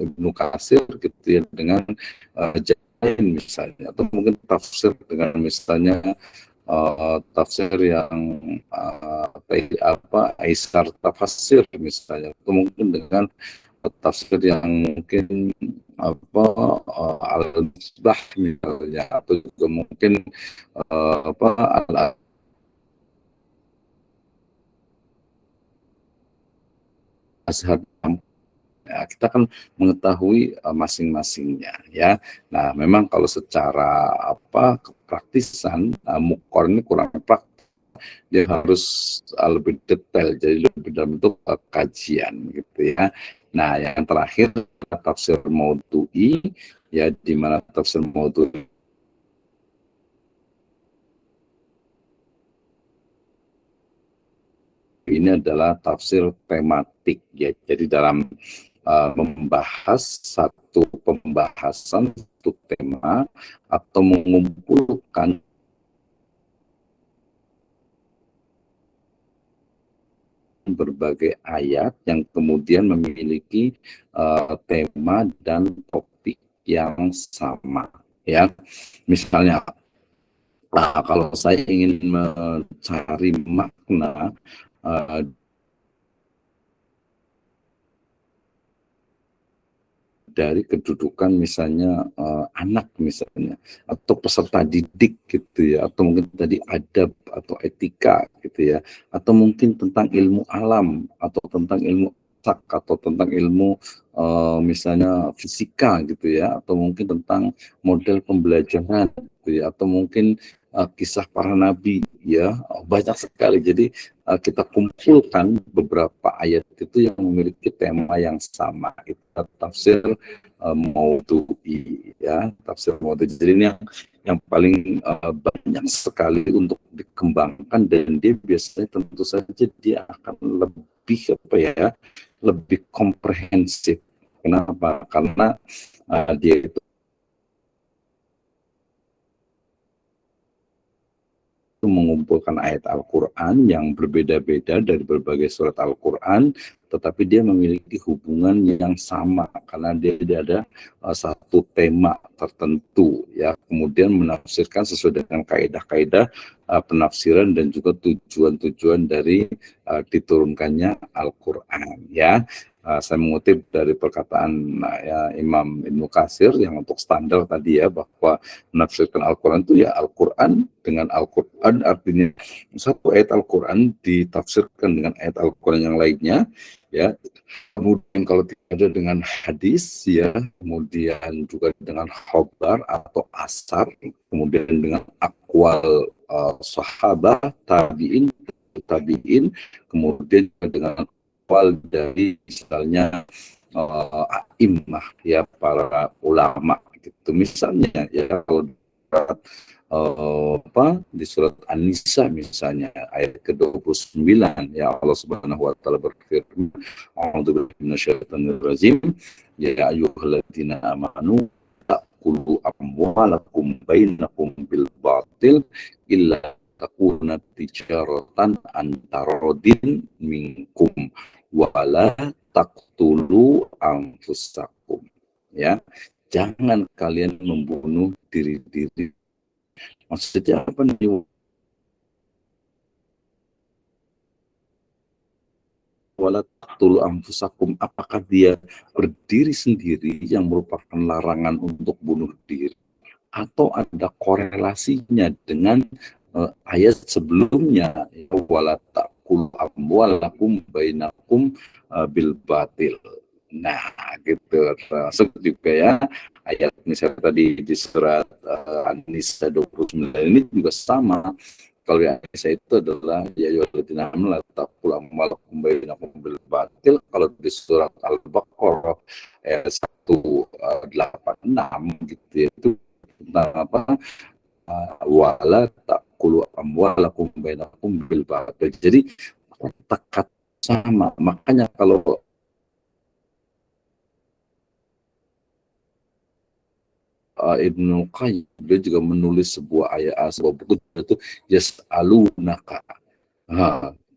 Ibnu Katsir gitu ya dengan Jalain misalnya, atau mungkin tafsir dengan misalnya tafsir yang Aisar Tafsir misalnya, atau mungkin dengan tafsir yang mungkin Al-Misbah misalnya, atau juga mungkin Al-Azhar. Ya, kita kan mengetahui masing-masingnya ya. Nah, memang kalau secara kepraktisan Mukor ini kurang praktis. Dia harus lebih detail, jadi lebih dalam bentuk kajian gitu ya. Nah, yang terakhir tafsir maudhu'i, ya di mana tafsir maudhu'i ini adalah tafsir tematik ya. Jadi dalam membahas satu pembahasan, satu tema, atau mengumpulkan berbagai ayat yang kemudian memiliki tema dan topik yang sama ya. Misalnya kalau saya ingin mencari makna dari kedudukan misalnya anak misalnya, atau peserta didik gitu ya, atau mungkin tadi adab atau etika gitu ya, atau mungkin tentang ilmu alam, atau tentang ilmu sak, atau tentang ilmu misalnya fisika gitu ya, atau mungkin tentang model pembelajaran gitu ya, atau mungkin kisah para nabi ya, banyak sekali. Jadi kita kumpulkan beberapa ayat itu yang memiliki tema yang sama, itu tafsir maudhu'i ya, tafsir maudhu'i. Jadi ini yang paling banyak sekali untuk dikembangkan, dan dia biasanya tentu saja dia akan lebih lebih komprehensif. Kenapa? Karena dia itu mengumpulkan ayat Al-Quran yang berbeda-beda dari berbagai surat Al-Quran, tetapi dia memiliki hubungan yang sama karena dia ada satu tema tertentu ya, kemudian menafsirkan sesuai dengan kaidah-kaidah penafsiran dan juga tujuan-tujuan dari diturunkannya Al-Quran ya. Saya mengutip dari perkataan Imam Ibnu Katsir yang untuk standar tadi ya, bahwa menafsirkan Al-Quran itu ya Al-Quran dengan Al-Quran, artinya satu ayat Al-Quran ditafsirkan dengan ayat Al-Quran yang lainnya ya. Kemudian kalau tidak ada dengan hadis ya, kemudian juga dengan khobar atau asar, kemudian dengan akwal sahabat, tabi'in, kemudian dengan akwal dari misalnya a'immah ya, para ulama gitu. Misalnya ya, kalau di surat An-Nisa misalnya ayat ke-29 ya, Allah Subhanahu wa taala berfirman, a'udzubillahi minasyaitonir rajim, ya ayyuhalladzina amanu taqulu amwalakum bainakum bil batil illa takuna tijaratan antarodin minkum wala taqtulu anfusakum ya. Jangan kalian membunuh diri-diri. Maksudnya apa nih? Wala taqtulu anfusakum, apakah dia berdiri sendiri yang merupakan larangan untuk bunuh diri, atau ada korelasinya dengan ayat sebelumnya, wala taqulu amwalakum bainakum bil batil. Nah, gitu. Termasuk juga ya ayat misalnya tadi di surat An-Nisa 29 ini juga sama. Kalau yang An-Nisa itu adalah ya ayyuhalladzina amanu la taqulu amwalakum bainakum bil batil. Kalau di surat Al-Baqarah ayat 186 gitu ya, itu tentang wala taqulu amwalakum bainakum bil batil. Jadi kata-kata sama. Makanya kalau Ibnu Qayyim dia juga menulis sebuah ayat, sebuah buku itu yas'alunaka.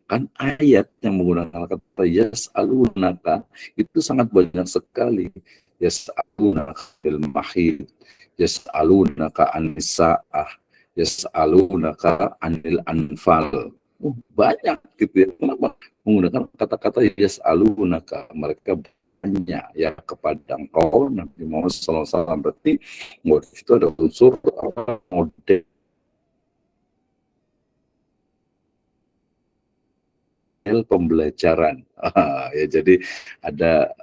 Kan ayat yang menggunakan kata yas'alunaka itu sangat banyak sekali. Yas'alunaka bil mahid, yas'alunaka an-nisa'ah, yas'alunaka anil anfal. Banyak gitu ya. Kenapa menggunakan kata-kata yas'alunaka? Mereka bertanya ya kepada engkau Nabi Muhammad SAW. Berarti itu ada unsur model pembelajaran. Ya, jadi ada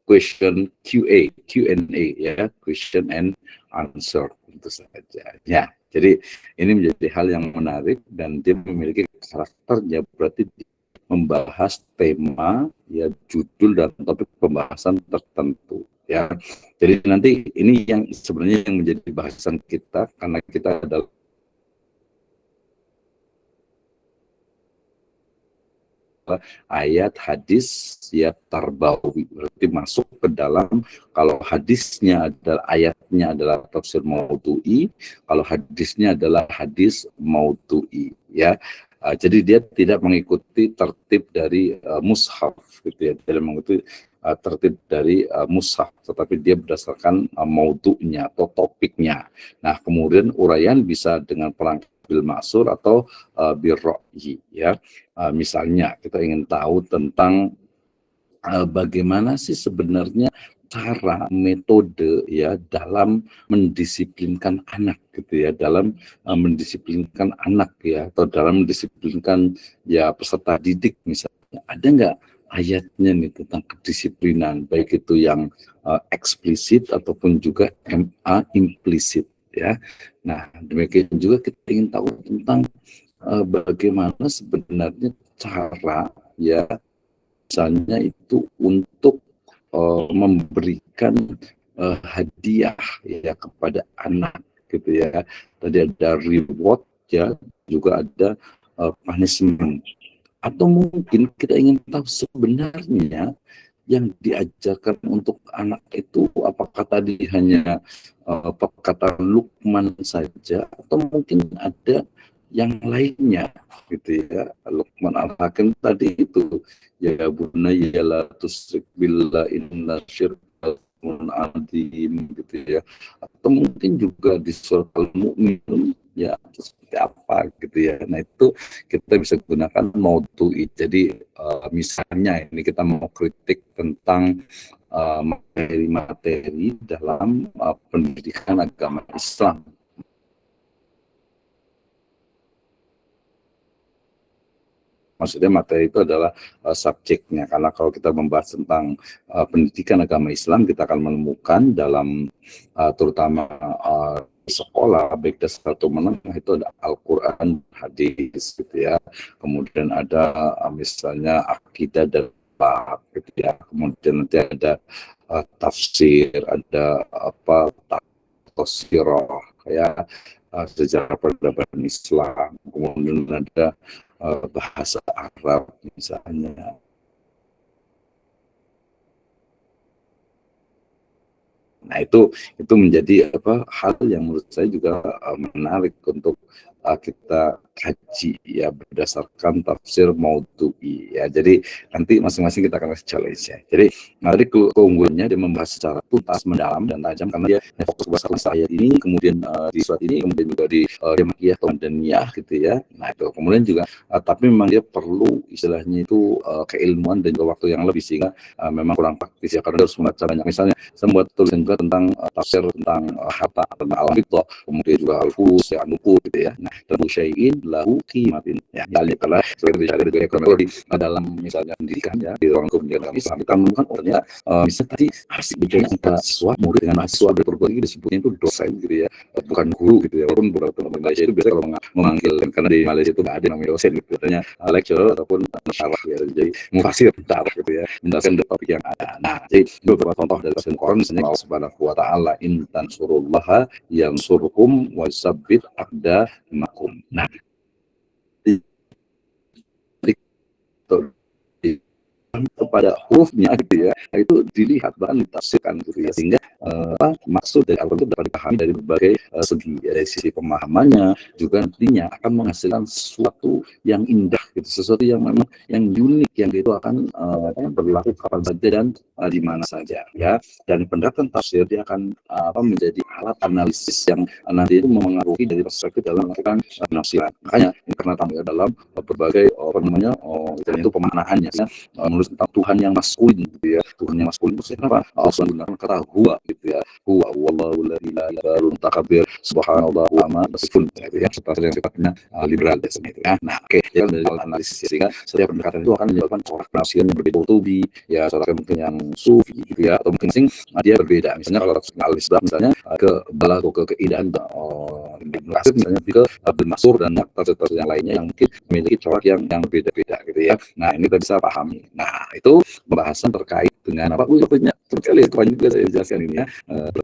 question Q&A ya, question and answer tentu saja. Ya, jadi ini menjadi hal yang menarik dan dia memiliki karakternya, berarti membahas tema ya, judul dan topik pembahasan tertentu ya. Jadi nanti ini yang sebenarnya yang menjadi bahasan kita, karena kita adalah ayat hadis ya tarbawi, berarti masuk ke dalam, kalau hadisnya adalah ayatnya adalah tafsir maudhu'i, kalau hadisnya adalah hadis maudhu'i ya. Jadi dia tidak mengikuti tertib dari mushaf gitu ya, tidak mengikuti tertib dari mushaf, tetapi dia berdasarkan maudhu'nya atau topiknya. Nah, kemudian uraian bisa dengan perangkat bil ma'sur atau birro'yi ya. Misalnya kita ingin tahu tentang bagaimana sih sebenarnya cara metode ya dalam mendisiplinkan anak gitu ya, dalam mendisiplinkan anak ya, atau dalam mendisiplinkan ya peserta didik misalnya. Ada nggak ayatnya nih tentang kedisiplinan, baik itu yang eksplisit ataupun juga implisit ya. Nah, demikian juga kita ingin tahu tentang bagaimana sebenarnya cara ya, misalnya itu untuk memberikan hadiah ya kepada anak gitu ya. Tadi ada reward ya, juga ada punishment. Atau mungkin kita ingin tahu sebenarnya yang diajarkan untuk anak itu apakah tadi hanya perkataan Luqman saja, atau mungkin ada yang lainnya gitu ya. Luqman al-Hakim tadi itu ya bunayya la tusyrik billah inna syirka adzim gitu ya. Atau mungkin juga di surat Al-Mu'minun ya seperti apa gitu ya. Nah, itu kita bisa gunakan maudhu'i. Jadi misalnya ini kita mau kritik tentang materi-materi dalam pendidikan agama Islam. Maksudnya materi itu adalah subjeknya, karena kalau kita membahas tentang pendidikan agama Islam, kita akan menemukan dalam terutama sekolah baik dasar atau menengah itu ada Al-Quran, hadis gitu ya, kemudian ada misalnya akidah dan bab gitu ya, kemudian nanti ada tafsir, ada apa tafsirah kayak sejarah peradaban Islam, kemudian ada bahasa Arab misalnya. Nah, itu menjadi hal yang menurut saya juga menarik untuk kita kaji ya berdasarkan tafsir maudhu'i ya. Jadi nanti masing-masing kita akan kasih challenge ya. Jadi tadi keunggulannya dia membahas secara tuntas, mendalam dan tajam, karena dia fokus bahasa ayat ini, kemudian di surat ini, kemudian juga di Makiyah atau Madaniyah gitu ya. Nah, itu kemudian juga tapi memang dia perlu istilahnya itu keilmuan dan juga waktu yang lebih, sehingga memang kurang praktis ya, karena harus membaca banyak. Misalnya saya membuat tulisan juga tentang tafsir tentang harta, tentang al-fitrah, kemudian juga al-fulus ya, al-nuqud gitu ya. Nah, kullu syai'in lahu qimatin. Ya, kalau seperti bicara di ekonomi dalam misalnya pendidikan ya di ruang pendidikan Islam kita menemukan orangnya misalnya tadi harus bicara antara siswa murid dengan mahasiswa berperguruan tinggi disebutnya itu dosen gitu ya, bukan guru gitu ya. Walaupun beberapa tempat di Malaysia itu biasanya kalau memanggil, karena di Malaysia itu nggak ada namanya dosen gitu, katanya lecturer ataupun syarah ya, jadi mufasir syarah gitu ya, menjelaskan topik yang ada. Nah, jadi beberapa contoh dari Al-Quran misalnya Allah Subhanahu wa taala in tansurullaha yansurkum wa yusabbit aqdamakum. Nah, kepada hurufnya gitu ya, itu dilihat bahkan ditafsirkan gitu ya, sehingga maksud dari Al-Quran itu dapat dipahami dari berbagai segi ya, dari sisi pemahamannya juga nantinya akan menghasilkan sesuatu yang indah gitu, sesuatu yang memang yang unik, yang itu akan berlaku kapan saja dan di mana saja ya. Dan penerapan tafsir dia akan menjadi alat analisis yang nanti itu memengaruhi dari perspektif dalam melakukan penafsiran. Makanya ini karena tampil dalam berbagai itu pemaknaannya ya, menulis tentang Tuhan yang maskulin gitu ya. Tuhan yang maskulin itu kenapa? Allah menggunakan kata huwa gitu ya. Huwa wallahu la ilaha illa huwal mutakabbir subhanallah wa ma yasifun gitu ya. Serta yang sifatnya liberal biasanya itu ya. Nah, oke, jadi dari analisis sehingga setiap pendekatan itu akan menyebabkan corak penafsiran yang berbeda tubi ya, corak mungkin yang sufi gitu ya, atau mungkin dia berbeda. Misalnya kalau al-Islam misalnya ke balaghah ke keindahan misalnya ke Al-Mansur dan tafsir yang lainnya yang mungkin memiliki corak yang berbeda-beda gitu ya. Nah, ini kita bisa pahami. Nah, itu pembahasan terkait dengan apa? Banyak terkali Quran juga saya jelaskan ini ya,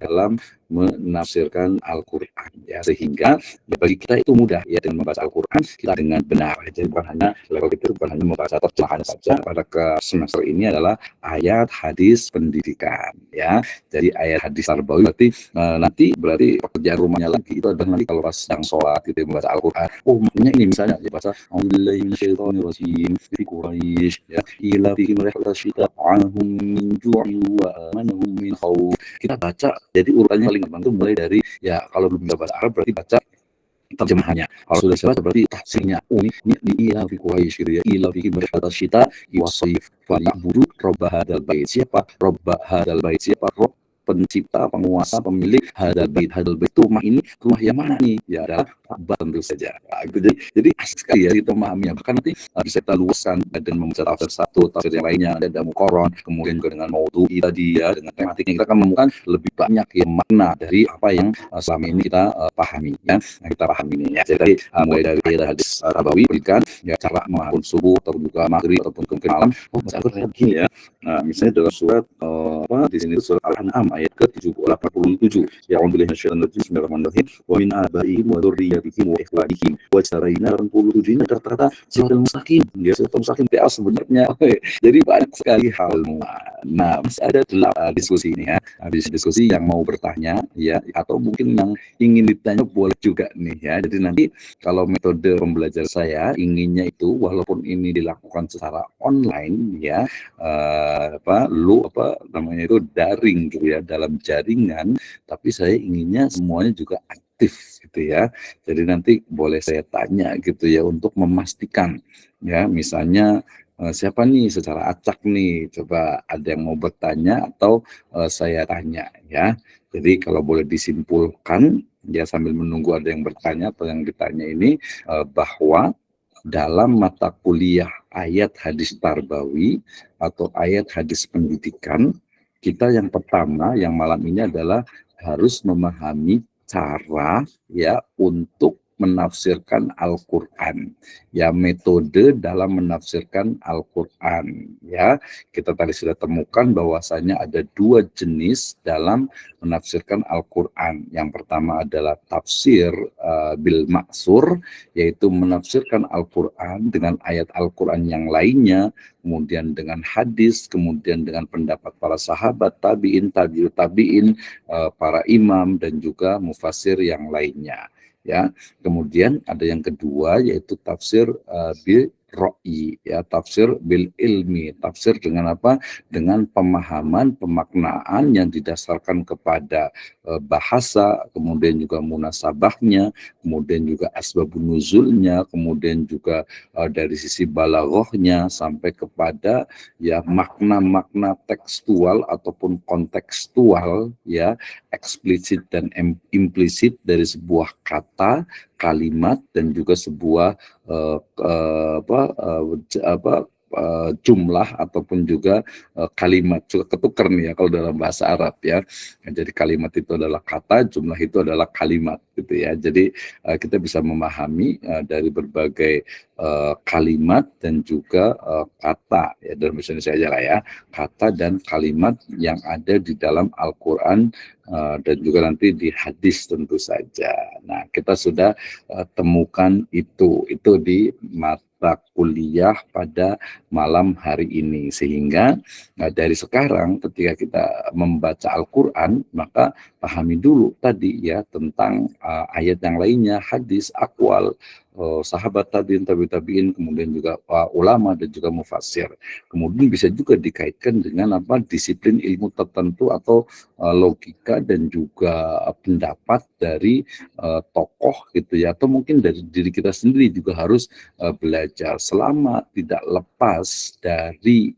dalam menafsirkan Al-Quran ya, sehingga ya, bagi kita itu mudah ya dengan membaca Al-Quran kita dengan benar. Jadi bukan hanya level kita bukan hanya membaca terjemahan saja. Pada ke semester ini adalah ayat hadis pendidikan ya. Jadi ayat hadis tarbawi nanti berarti pekerjaan rumahnya lagi itu adalah nanti kalau pas yang sholat gitu membaca Al-Quran. Oh, maknanya ini misalnya dia baca A'udzubillahi minasyaitonirrajim fi Quraisy ya ila fihim rihlatasyita'ahum min ju'i wa amanahum min khawf. Kita baca jadi urutannya paling gampang itu mulai dari ya kalau belum bisa bahasa Arab berarti baca terjemahannya. Kalau sudah bisa berarti tafsirnya. Oh, ini di ila fi Quraisy gitu ya. Ila fi rihlatasyita wa sayf fa ya'budu rabb hadzal bait. Siapa rabb hadzal bait? Siapa Rabb pencipta, penguasa, pemilik hadal bait itu rumah ini, rumah yang mana nih? Ya adalah Ka'bah tentu saja. Nah, gitu. Jadi asik sekali ya kita memahaminya. Bahkan nanti bisa kita luaskan dan membaca tafsir satu, tafsir yang lainnya, ada Muqarron, kemudian juga dengan maudhu'i tadi ya, dengan tematiknya kita akan menemukan lebih banyak ya makna dari apa yang selama ini kita pahami ya. Nah, kita pahami ini ya. Jadi mulai dari hadis Nabawi berikan ya cara mengatur subuh atau juga maghrib ataupun ke malam. Oh, baca Al-Quran begini ya. Nah, misalnya dalam surat di sini surat Al-An'am ayat ke-87 ya Alhamdulillah bismillahirrahmanirrahim wa min abaihim wa dzurriyyatihim wa ikhwanihim wa jaraina 87 ini ada kata siratal mustaqim ya, siratal mustaqim itu sebenarnya jadi banyak sekali hal. Nah, masih ada diskusi ini ya, habis diskusi yang mau bertanya ya atau mungkin yang ingin ditanya boleh juga nih ya. Jadi nanti kalau metode pembelajar saya inginnya itu walaupun ini dilakukan secara online ya namanya itu daring gitu ya, dalam jaringan, tapi saya inginnya semuanya juga aktif gitu ya. Jadi nanti boleh saya tanya gitu ya untuk memastikan ya, misalnya siapa nih secara acak nih, coba ada yang mau bertanya atau saya tanya ya. Jadi kalau boleh disimpulkan ya sambil menunggu ada yang bertanya atau yang ditanya ini bahwa dalam mata kuliah ayat hadis tarbawi atau ayat hadis pendidikan, kita yang pertama yang malam ini adalah harus memahami cara ya untuk menafsirkan Al-Quran ya, metode dalam menafsirkan Al-Quran ya. Kita tadi sudah temukan bahwasanya ada dua jenis dalam menafsirkan Al-Quran. Yang pertama adalah tafsir bil maksur, yaitu menafsirkan Al-Quran dengan ayat Al-Quran yang lainnya, kemudian dengan hadis, kemudian dengan pendapat para sahabat, tabi'in, tabi'ut tabi'in, para imam dan juga mufassir yang lainnya ya. Kemudian ada yang kedua yaitu tafsir bil ro'i ya, tafsir bil ilmi, tafsir dengan apa? Dengan pemahaman, pemaknaan yang didasarkan kepada bahasa, kemudian juga munasabahnya, kemudian juga asbabun nuzulnya, kemudian juga dari sisi balaghahnya sampai kepada ya makna-makna tekstual ataupun kontekstual ya, eksplisit dan implisit dari sebuah kata, kalimat, dan juga sebuah jumlah ataupun juga kalimat. Juga ketukar nih ya kalau dalam bahasa Arab ya. Jadi kalimat itu adalah kata, jumlah itu adalah kalimat gitu ya. Jadi kita bisa memahami dari berbagai kalimat dan juga kata ya, dalam bahasa Indonesia aja lah ya, kata dan kalimat yang ada di dalam Al-Quran dan juga nanti di hadis tentu saja. Nah, kita sudah temukan itu di mata kuliah pada malam hari ini, sehingga dari sekarang ketika kita membaca Al-Quran maka pahami dulu tadi ya tentang ayat yang lainnya, hadis, aqwal sahabat tabiin, tabiin, kemudian juga ulama dan juga mufassir. Kemudian bisa juga dikaitkan dengan disiplin ilmu tertentu atau logika dan juga pendapat dari tokoh gitu ya, atau mungkin dari diri kita sendiri juga harus belajar selama tidak lepas dari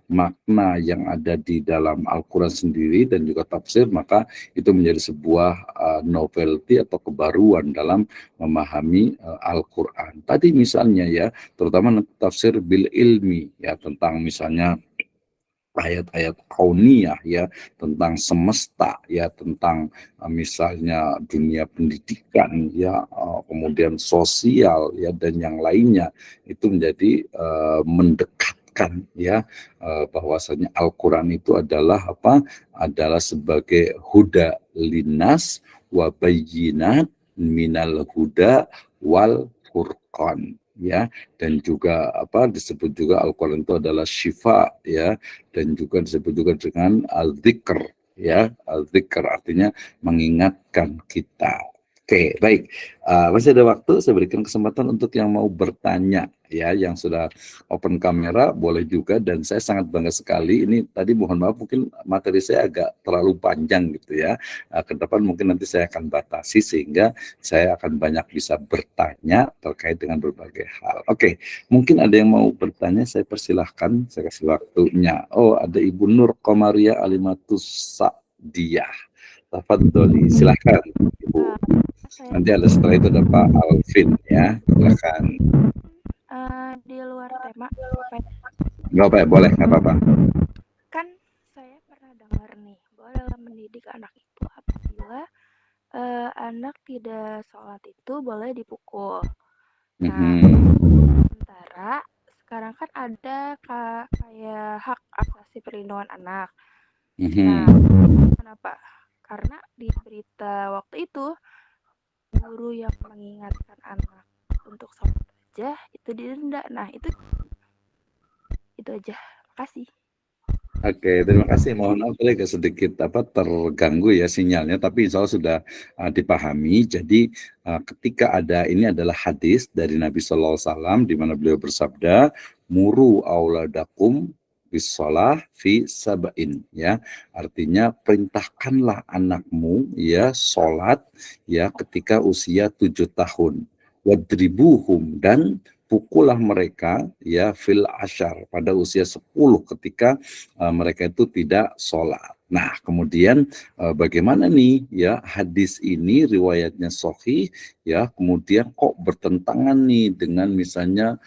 makna yang ada di dalam Al-Quran sendiri dan juga tafsir, maka itu menjadi sebuah novelty atau kebaruan dalam memahami Al-Quran. Tadi misalnya ya, terutama tafsir bil ilmi ya, tentang misalnya ayat-ayat kauniyah ya, tentang semesta ya, tentang misalnya dunia pendidikan ya, kemudian sosial ya, dan yang lainnya, itu menjadi mendekatkan ya bahwasanya Al-Quran itu adalah adalah sebagai huda linnas wa bayyinat minal huda wal furqan ya, dan juga disebut juga Al-Quran itu adalah syifa ya, dan juga disebut juga dengan al-dzikr ya. Al-dzikr artinya mengingatkan kita. Oke, baik. Masih ada waktu, saya berikan kesempatan untuk yang mau bertanya ya, yang sudah open kamera boleh juga. Dan saya sangat bangga sekali, ini tadi mohon maaf mungkin materi saya agak terlalu panjang gitu ya. Ke depan mungkin nanti saya akan batasi sehingga saya akan banyak bisa bertanya terkait dengan berbagai hal. Oke, mungkin ada yang mau bertanya, saya persilahkan, saya kasih waktunya. Oh, ada Ibu Nur Komaria Alimatus Sa'diyah. Tafadholi, silahkan Ibu. Nanti ada setelah itu ada Pak Alvin ya, silakan. Di luar tema, Nggak apa ya, boleh, nggak apa-apa. kan saya pernah dengar nih bahwa dalam mendidik anak itu apabila anak tidak sholat itu boleh dipukul. Nah, sementara sekarang kan ada kayak hak asasi perlindungan anak. Nah, kenapa? Karena di berita waktu itu guru yang mengingatkan anak untuk sholat aja itu didenda. Nah, itu aja. Makasih. Oke, terima kasih. Mohon maaf tadi agak sedikit terganggu ya sinyalnya, tapi insya Allah sudah dipahami. Jadi ketika ini adalah hadis dari Nabi SAW di mana beliau bersabda, muru auladakum bisolah fi sab'in ya, artinya perintahkanlah anakmu ya sholat ya ketika usia 7 tahun, wadribuhum, dan pukullah mereka ya fil asyar, pada usia 10 ketika mereka itu tidak sholat. Nah, kemudian bagaimana nih ya hadis ini riwayatnya sahih ya, kemudian kok bertentangan nih dengan misalnya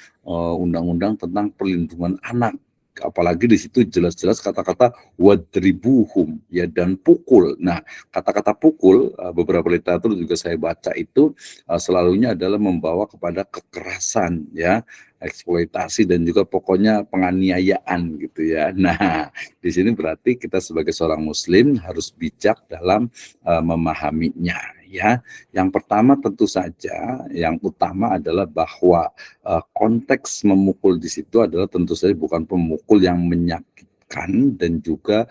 undang-undang tentang perlindungan anak, apalagi di situ jelas-jelas kata-kata wadribuhum ya, dan pukul. Nah, kata-kata pukul beberapa literatur juga saya baca itu selalunya adalah membawa kepada kekerasan ya, eksploitasi, dan juga pokoknya penganiayaan gitu ya. Nah, di sini berarti kita sebagai seorang muslim harus bijak dalam memahaminya ya. Yang pertama tentu saja yang utama adalah bahwa konteks memukul di situ adalah tentu saja bukan pemukul yang menyakitkan, dan juga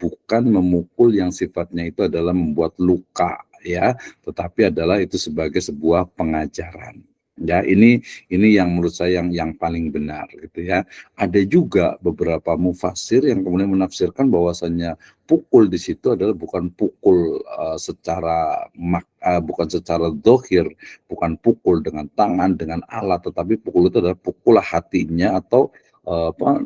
bukan memukul yang sifatnya itu adalah membuat luka ya, tetapi adalah itu sebagai sebuah pengajaran. Ya, ini yang menurut saya yang paling benar gitu ya. Ada juga beberapa mufassir yang kemudian menafsirkan bahwasannya pukul di situ adalah bukan pukul bukan secara zahir, bukan pukul dengan tangan, dengan alat, tetapi pukul itu adalah pukul hatinya atau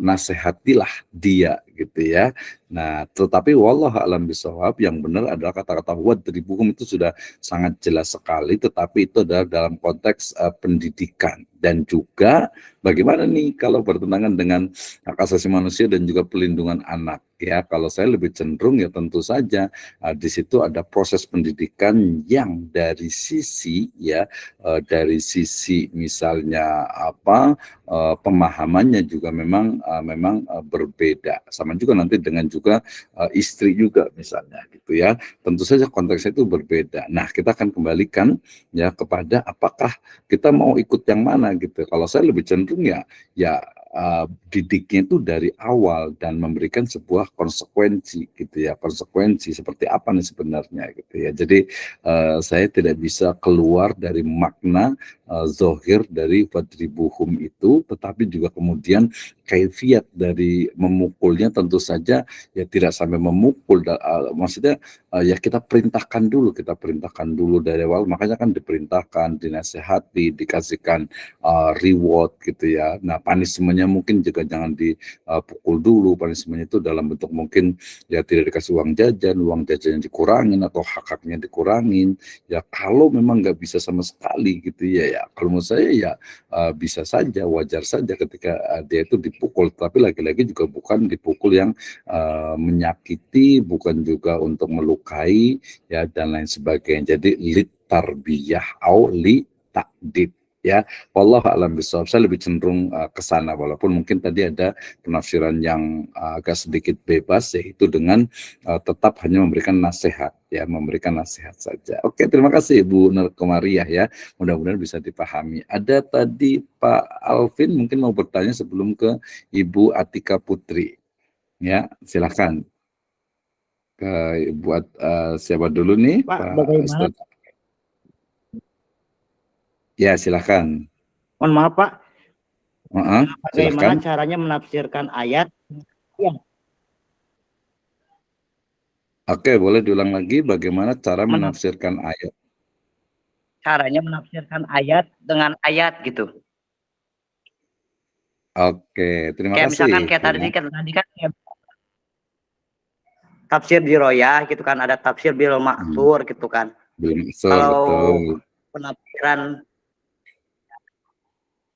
nasihatilah dia gitu ya. Nah, tetapi wallahu a'lam bishawab, yang benar adalah kata-kata wadribuhum itu sudah sangat jelas sekali, tetapi itu adalah dalam konteks pendidikan. Dan juga bagaimana nih kalau bertentangan dengan hak asasi manusia dan juga pelindungan anak ya. Kalau saya lebih cenderung ya tentu saja di situ ada proses pendidikan yang dari sisi ya dari sisi misalnya pemahamannya juga memang berbeda. Sama juga nanti dengan juga istri juga misalnya gitu ya. Tentu saja konteksnya itu berbeda. Nah, kita akan kembalikan ya kepada apakah kita mau ikut yang mana gitu. Kalau saya lebih cenderung ya didiknya itu dari awal dan memberikan sebuah konsekuensi gitu ya, konsekuensi seperti apa nih sebenarnya gitu ya. Jadi saya tidak bisa keluar dari makna zohir dari wadribuhum itu, tetapi juga kemudian kaifiat dari memukulnya tentu saja ya tidak sampai memukul, maksudnya ya kita perintahkan dulu dari awal. Makanya kan diperintahkan, dinasehati, dikasihkan reward gitu ya. Nah, punishment-nya mungkin juga jangan dipukul dulu. Punishment itu dalam bentuk mungkin ya tidak dikasih uang jajannya dikurangin atau hak-haknya dikurangin. Ya kalau memang nggak bisa sama sekali gitu ya. Kalau menurut saya ya bisa saja, wajar saja ketika dia itu dipukul. Tapi lagi-lagi juga bukan dipukul yang menyakiti, bukan juga untuk melukai ya dan lain sebagainya. Jadi litarbiyah au li takdib. Ya, wallahu a'lam bishawab. Saya lebih cenderung ke sana, walaupun mungkin tadi ada penafsiran yang agak sedikit bebas, yaitu dengan tetap hanya memberikan nasihat, ya, memberikan nasihat saja. Oke, terima kasih Ibu Narkomariah ya. Mudah-mudahan bisa dipahami. Ada tadi Pak Alvin mungkin mau bertanya sebelum ke Ibu Atika Putri. Ya, silakan. Ke Ibu siapa dulu nih? Pak, bagaimana? Ustaz. Ya, silakan. Mohon maaf Pak. Bagaimana Silakan. caranya menafsirkan ayat? Ya. Oke, boleh diulang lagi bagaimana cara menafsirkan ayat? Caranya menafsirkan ayat dengan ayat gitu. Oke, terima Kayak kasih. misalkan kayak tadi kan tafsir diroyah gitu kan, ada tafsir bil maksur gitu kan. Kalau penafsiran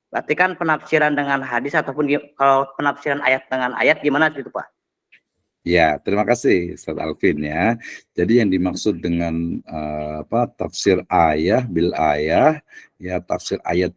berarti kan penafsiran dengan hadis ataupun kalau penafsiran ayat dengan ayat gimana gitu Pak? Ya, terima kasih Ustaz Alvin ya. Jadi yang dimaksud dengan tafsir ayah bil ayah, ya tafsir ayat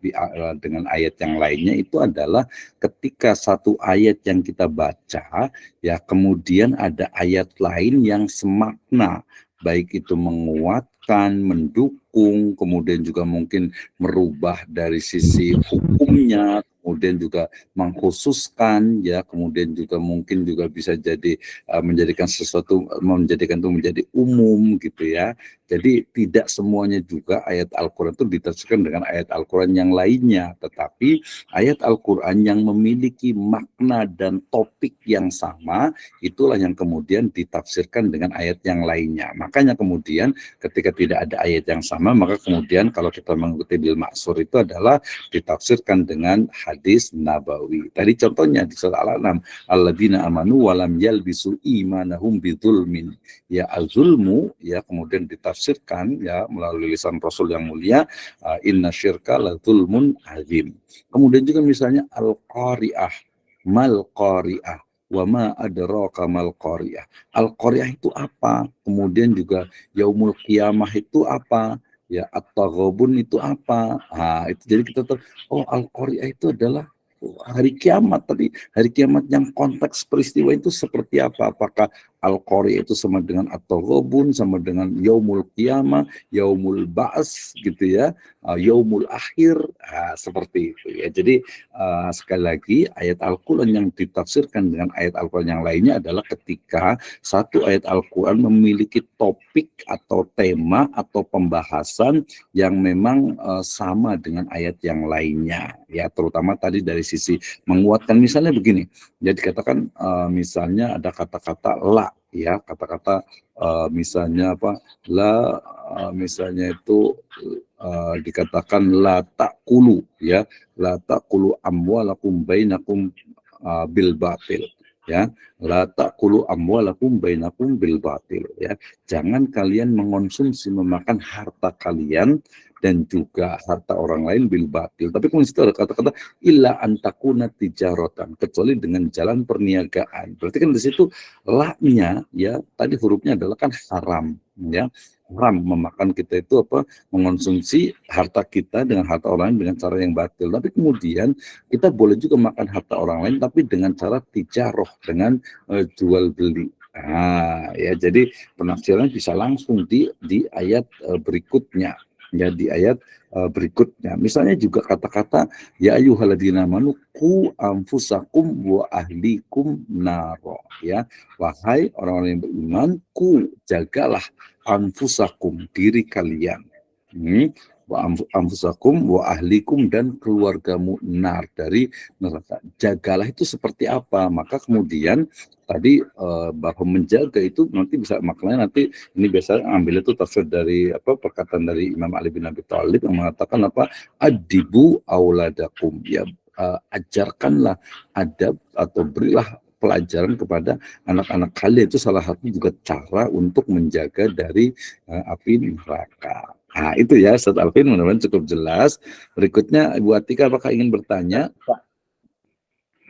dengan ayat yang lainnya itu adalah ketika satu ayat yang kita baca, ya kemudian ada ayat lain yang semakna, baik itu menguatkan, mendukung, kemudian juga mungkin merubah dari sisi hukumnya, kemudian juga mengkhususkan, ya kemudian juga mungkin juga bisa jadi menjadikan sesuatu, menjadikan itu menjadi umum gitu ya. Jadi tidak semuanya juga ayat Al-Quran itu ditafsirkan dengan ayat Al-Quran yang lainnya, tetapi ayat Al-Quran yang memiliki makna dan topik yang sama, itulah yang kemudian ditafsirkan dengan ayat yang lainnya. Makanya kemudian ketika tidak ada ayat yang sama, maka kemudian kalau kita mengikuti bil maksur itu adalah ditafsirkan dengan hadis nabawi. Tadi contohnya di surat Al-An'am, alladzina amanu walam yalbisu imanahum bidzulmin. Ya azulmu, ya kemudian ditafsirkan ya melalui lisan Rasul yang mulia, inna syirka la dzulmun azim. Kemudian juga misalnya al-qari'ah, mal qari'ah, wa ma adraka mal qari'ah. Al-qari'ah itu apa? Kemudian juga yaumul qiyamah itu apa? Ya at-taghabun itu apa? Nah, itu jadi kita tahu, oh al-qari'ah itu adalah hari kiamat. Tadi hari kiamat yang konteks peristiwa itu seperti apa? Apakah al-qari itu sama dengan at-taghabun, sama dengan yaumul qiyamah, yaumul ba's gitu ya, yaumul akhir, seperti itu ya. Jadi sekali lagi ayat Al-Quran yang ditafsirkan dengan ayat Al-Quran yang lainnya adalah ketika satu ayat Al-Quran memiliki topik atau tema atau pembahasan yang memang sama dengan ayat yang lainnya ya, terutama tadi dari sisi menguatkan. Misalnya begini, jadi katakan misalnya ada kata-kata la ya, kata-kata misalnya apa, la misalnya itu dikatakan la taqulu ya, la taqulu amwalakum bainakum bil batil ya, la ta'kulu amwalakum bainakum bil batil, ya. Jangan kalian mengonsumsi, memakan harta kalian dan juga harta orang lain bil batil. Tapi kemudian itu ada kata-kata illa antakuna tijaratan, kecuali dengan jalan perniagaan. Berarti kan di situ la-nya, ya, tadi hurufnya adalah kan haram, ya. Haram memakan kita itu apa, mengonsumsi harta kita dengan harta orang lain dengan cara yang batil. Tapi kemudian kita boleh juga makan harta orang lain tapi dengan cara tijaroh, dengan jual beli. Nah, ya, jadi penafsirannya bisa langsung di ayat berikutnya, ya, di ayat berikutnya. Misalnya juga kata-kata ya ayyuhalladzina amanu qu anfusakum wa ahlikum naro, ya, wahai orang-orang yang beriman, ku jagalah anfusakum, diri kalian, wa anfusakum wa ahlikum, dan keluargamu, nar, dari neraka. Jagalah itu seperti apa? Maka kemudian tadi bahwa menjaga itu nanti bisa maknanya, nanti ini biasa ambil itu tafsir dari apa, perkataan dari Imam Ali bin Abi Thalib yang mengatakan apa, adibu auladakum, ya, ajarkanlah adab atau berilah pelajaran kepada anak-anak kalian. Itu salah satu juga cara untuk menjaga dari api neraka. Nah, itu ya Ustaz Alvin, mudah-mudahan cukup jelas. Berikutnya Ibu Atika, apakah ingin bertanya?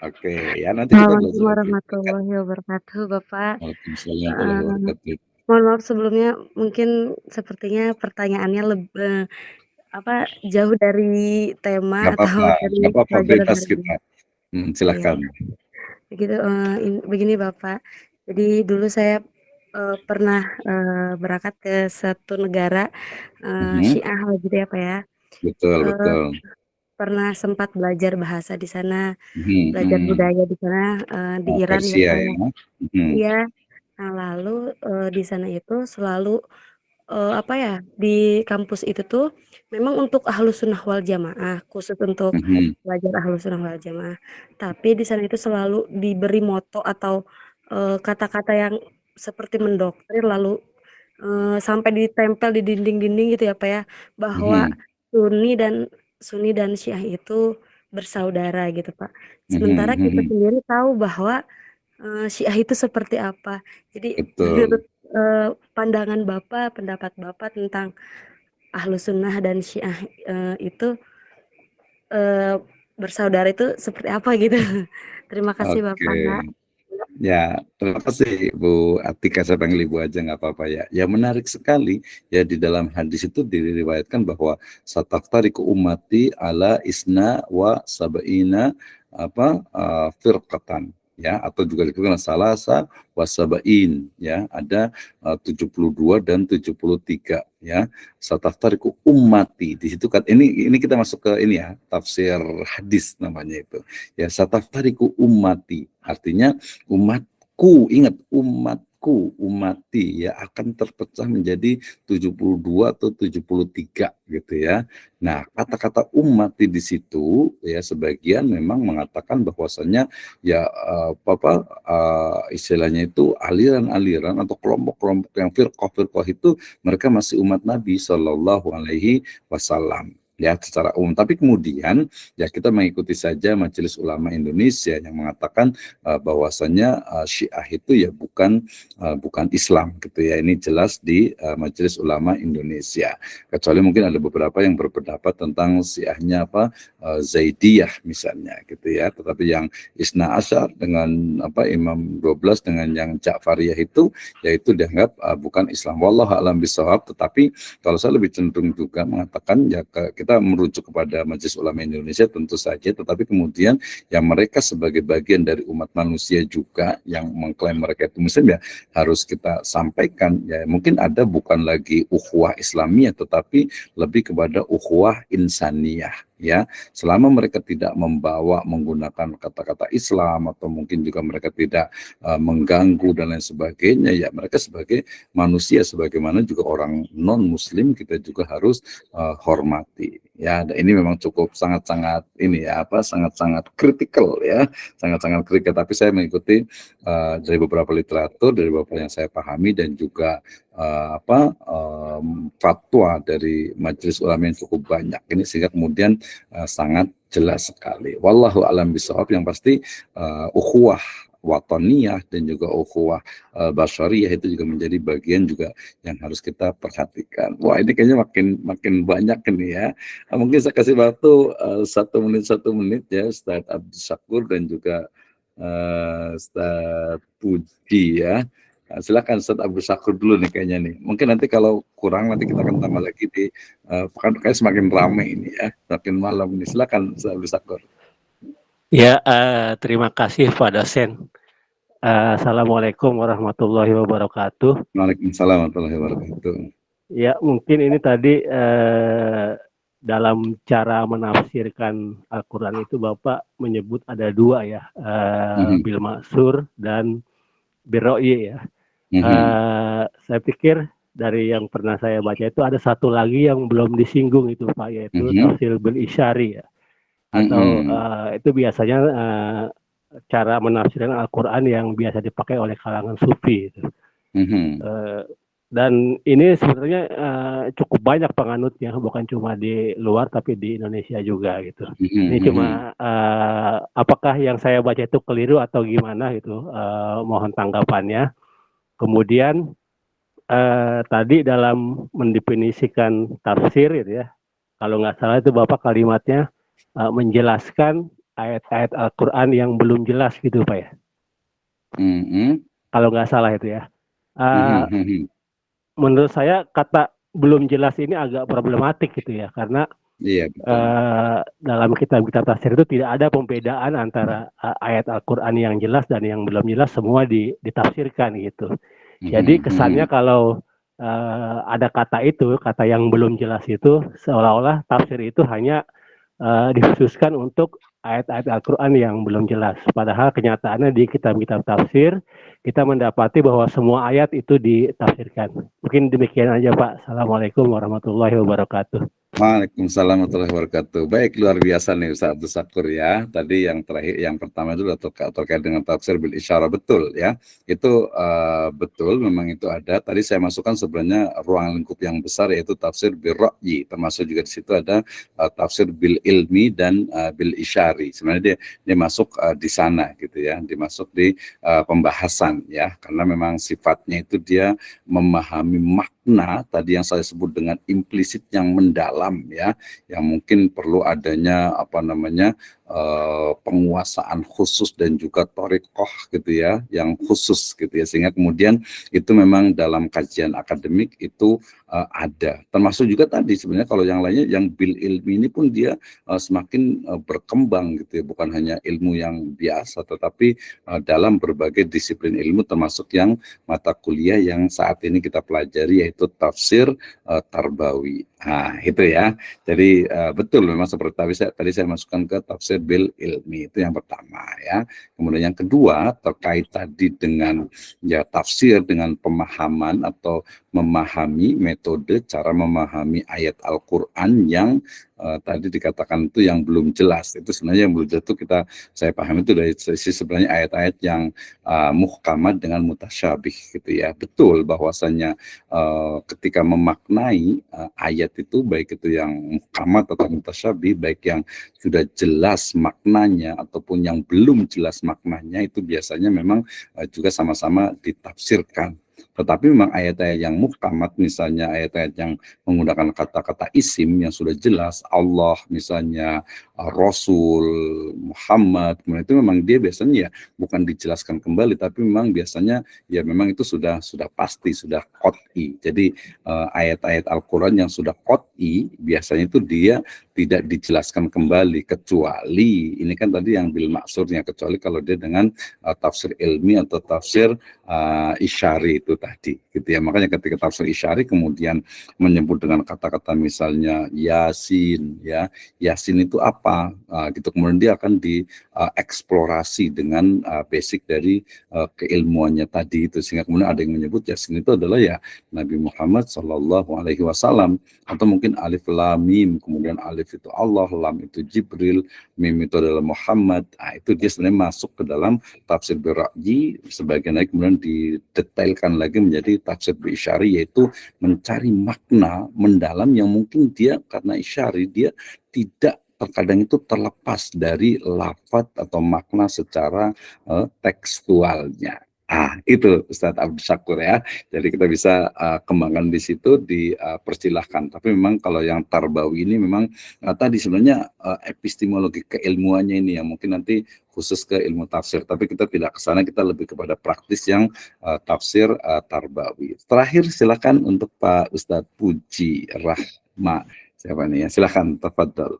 Oke, ya, nanti kita Assalamualaikum warahmatullahi wabarakatuh, Bapak. Waalaikumsalam warahmatullahi wabarakatuh. Mohon maaf sebelumnya, mungkin sepertinya pertanyaannya lebih jauh dari tema Nggak atau apa-apa, dari nggak apa-apa, pelajaran bebas hari ini. kita. Silakan. Begitu, begini Bapak. Jadi dulu saya pernah berangkat ke satu negara Syiah gitu ya Pak ya. Betul, betul. Pernah sempat belajar bahasa di sana, belajar budaya di sana, di Iran ya Persia, Pak ya. ya. Iya. Nah, lalu di sana itu selalu di kampus itu tuh memang untuk Ahlus Sunnah wal Jamaah, khusus untuk belajar Ahlus Sunnah wal Jamaah. Tapi di sana itu selalu diberi moto atau kata-kata yang seperti mendoktrin, lalu sampai ditempel di dinding-dinding gitu ya Pak ya, bahwa Sunni dan Syiah itu bersaudara gitu Pak. Sementara kita sendiri tahu bahwa Syiah itu seperti apa. Jadi menurut pandangan Bapak, pendapat Bapak tentang Ahlus Sunnah dan Syiah itu bersaudara itu seperti apa gitu. Terima kasih Bapak. Ya, terima kasih Bu Atika, saya panggil Ibu aja nggak apa-apa ya. Ya, menarik sekali ya, di dalam hadis itu diriwayatkan bahwa sataftariqu ummati ala isna wa sab'ina firqatan, ya, atau juga dikatakan salasa wasabain, ya, ada 72 dan 73, ya. Sataftariqu ummati, di situ kan ini kita masuk ke ini ya, tafsir hadis namanya itu. Ya, sataftariqu ummati artinya umatku, ingat umatku, umati, ya, akan terpecah menjadi 72 atau 73 gitu ya. Nah, kata-kata umati di situ ya, sebagian memang mengatakan bahwasanya ya istilahnya itu aliran-aliran atau kelompok-kelompok yang firqah-firqah itu mereka masih umat Nabi Shallallahu Alaihi Wasallam, ya, secara umum. Tapi kemudian ya kita mengikuti saja Majelis Ulama Indonesia yang mengatakan bahwasanya Syiah itu ya bukan Islam gitu ya. Ini jelas di Majelis Ulama Indonesia. Kecuali mungkin ada beberapa yang berpendapat tentang Syiahnya Zaidiyah misalnya gitu ya. Tetapi yang Isna Asyar dengan Imam 12 dengan yang Ja'fariyah itu yaitu dianggap bukan Islam. Wallahu a'lam bishawab. Tetapi kalau saya lebih cenderung juga mengatakan ya kita merujuk kepada Majelis Ulama Indonesia tentu saja, tetapi kemudian yang mereka sebagai bagian dari umat manusia juga yang mengklaim mereka itu Muslim, ya harus kita sampaikan ya, mungkin ada bukan lagi ukhuwah Islamiyah tetapi lebih kepada ukhuwah insaniyah, ya. Selama mereka tidak menggunakan kata-kata Islam atau mungkin juga mereka tidak mengganggu dan lain sebagainya, ya mereka sebagai manusia sebagaimana juga orang non muslim kita juga harus hormati, ya. Dan ini memang cukup sangat-sangat ini ya sangat-sangat kritikal ya, sangat-sangat kritikal. Tapi saya mengikuti dari beberapa literatur, dari beberapa yang saya pahami dan juga fatwa dari Majelis Ulama yang cukup banyak ini, sehingga kemudian sangat jelas sekali. Wallahu a'lam bishawab. Yang pasti ukhuwah wataniyah dan juga ukhuwah basyariyah itu juga menjadi bagian juga yang harus kita perhatikan. Wah, ini kayaknya makin banyak nih ya. Mungkin saya kasih waktu 1 menit ya, Ustaz Abdul Syakur dan juga Ustaz Puji ya. Silakan Ustaz Abdul Syakur dulu nih kayaknya nih. Mungkin nanti kalau kurang nanti kita akan tambah lagi di kayak semakin ramai ini ya, semakin malam ini. Silakan Ustaz Abdul Syakur. Ya, terima kasih Pak dosen. Assalamualaikum warahmatullahi wabarakatuh. Waalaikumsalam warahmatullahi wabarakatuh. Ya, mungkin ini tadi dalam cara menafsirkan Al-Quran itu Bapak menyebut ada 2 ya, bil maksur dan bil ro'yi ya. Saya pikir dari yang pernah saya baca itu ada satu lagi yang belum disinggung itu Pak, yaitu tafsir bil isyari ya. Atau itu biasanya cara menafsirkan Al-Quran yang biasa dipakai oleh kalangan sufi itu. Dan ini sebenarnya cukup banyak penganutnya, bukan cuma di luar tapi di Indonesia juga gitu. Ini cuma apakah yang saya baca itu keliru atau gimana gitu, mohon tanggapannya. Kemudian tadi dalam mendefinisikan tafsir gitu ya, kalau nggak salah itu Bapak kalimatnya menjelaskan ayat-ayat Al-Quran yang belum jelas gitu Pak ya. Kalau nggak salah itu ya. Menurut saya kata belum jelas ini agak problematik gitu ya, karena dalam kitab-kitab tafsir itu tidak ada pembedaan antara ayat Al-Quran yang jelas dan yang belum jelas, semua ditafsirkan gitu. Jadi kesannya kalau ada kata itu, kata yang belum jelas itu, seolah-olah tafsir itu hanya dikhususkan untuk ayat-ayat Al-Quran yang belum jelas. Padahal kenyataannya di kitab-kitab tafsir kita mendapati bahwa semua ayat itu ditafsirkan. Mungkin demikian aja Pak. Assalamualaikum warahmatullahi wabarakatuh. Waalaikumsalam warahmatullahi wabarakatuh. Baik, luar biasa nih Ustaz Abdul Syakur ya. Tadi yang terakhir, yang pertama itu terkait dengan tafsir bil isyarah, betul ya. Itu betul, memang itu ada. Tadi saya masukkan sebenarnya ruang lingkup yang besar yaitu tafsir bil ra'yi. Termasuk juga di situ ada tafsir bil ilmi dan bil isyari. Sebenarnya dia masuk di sana gitu ya. Dimasuk di pembahasan ya. Karena memang sifatnya itu dia memahami makna tadi yang saya sebut dengan implisit yang mendalam ya, yang mungkin perlu adanya penguasaan khusus dan juga thoriqoh gitu ya, yang khusus gitu ya, sehingga kemudian itu memang dalam kajian akademik itu ada. Termasuk juga tadi sebenarnya kalau yang lainnya yang bil ilmi ini pun dia semakin berkembang gitu ya, bukan hanya ilmu yang biasa tetapi dalam berbagai disiplin ilmu, termasuk yang mata kuliah yang saat ini kita pelajari yaitu tafsir tarbawi. Nah, itu ya. Jadi betul memang seperti tadi saya masukkan ke tafsir bil ilmi, itu yang pertama ya. Kemudian yang kedua terkait tadi dengan ya tafsir dengan pemahaman atau memahami metode cara memahami ayat Al-Qur'an yang tadi dikatakan itu yang belum jelas. Itu sebenarnya yang belum jelas itu saya pahami itu dari sisi sebenarnya ayat-ayat yang muhkamat dengan mutasyabih gitu ya. Betul bahwasanya ketika memaknai ayat itu, baik itu yang muhkamat atau mutasyabih, baik yang sudah jelas maknanya ataupun yang belum jelas maknanya, itu biasanya memang juga sama-sama ditafsirkan. Tetapi memang ayat-ayat yang muhkamat, misalnya ayat-ayat yang menggunakan kata-kata isim yang sudah jelas, Allah misalnya, Rasul, Muhammad, kemudian itu memang dia biasanya ya bukan dijelaskan kembali, tapi memang biasanya ya memang itu sudah pasti, sudah qat'i. Jadi ayat-ayat Al-Quran yang sudah qat'i biasanya itu dia tidak dijelaskan kembali, kecuali ini kan tadi yang bil maksurnya, kecuali kalau dia dengan tafsir ilmi atau tafsir isyari itu tadi gitu ya. Makanya ketika tafsir isyari kemudian menyebut dengan kata-kata misalnya Yasin ya, Yasin itu apa gitu, kemudian dia akan dieksplorasi dengan basic dari keilmuannya tadi itu, sehingga kemudian ada yang menyebut Yasin itu adalah ya Nabi Muhammad SAW, atau mungkin alif lam mim, kemudian alif itu Allah, lam itu Jibril, mim itu adalah Muhammad. Itu dia sebenarnya masuk ke dalam tafsir birra'yi, sebagian lagi kemudian didetailkan lagi menjadi tafsir isyari, yaitu mencari makna mendalam yang mungkin dia karena isyari dia tidak terkadang itu terlepas dari lafadz atau makna secara tekstualnya. Itu Ustadz Abdul Syakur ya. Jadi kita bisa kembangkan di situ, dipersilahkan. Tapi memang kalau yang tarbawi ini memang tadi sebenarnya epistemologi keilmuannya ini yang mungkin nanti khusus ke ilmu tafsir. Tapi kita tidak ke sana, kita lebih kepada praktis yang tafsir tarbawi. Terakhir silakan untuk Pak Ustadz Puji Rahma. Siapa nih ya? Silakan, tafadhol.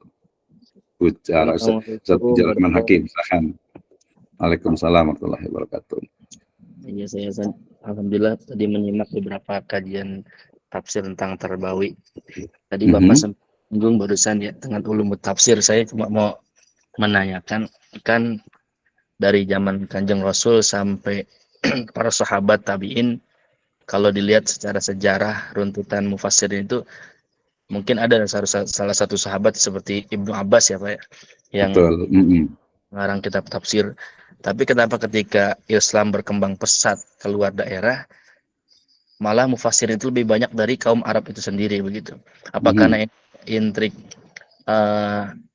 Ustadz Puji Rahman Hakim, silakan. Waalaikumsalam warahmatullahi wabarakatuh. Iya, saya alhamdulillah tadi menyimak beberapa kajian tafsir tentang tarbawi. Tadi Bapak singgung barusan ya dengan ulumut tafsir. Saya cuma mau menanyakan, kan dari zaman Kanjeng Rasul sampai para sahabat tabi'in, kalau dilihat secara sejarah runtutan mufassirin itu mungkin ada salah satu sahabat seperti Ibnu Abbas ya Pak ya, yang mengarang kitab tafsir. Tapi kenapa ketika Islam berkembang pesat keluar daerah, malah mufassirin itu lebih banyak dari kaum Arab itu sendiri begitu? Apa karena intrik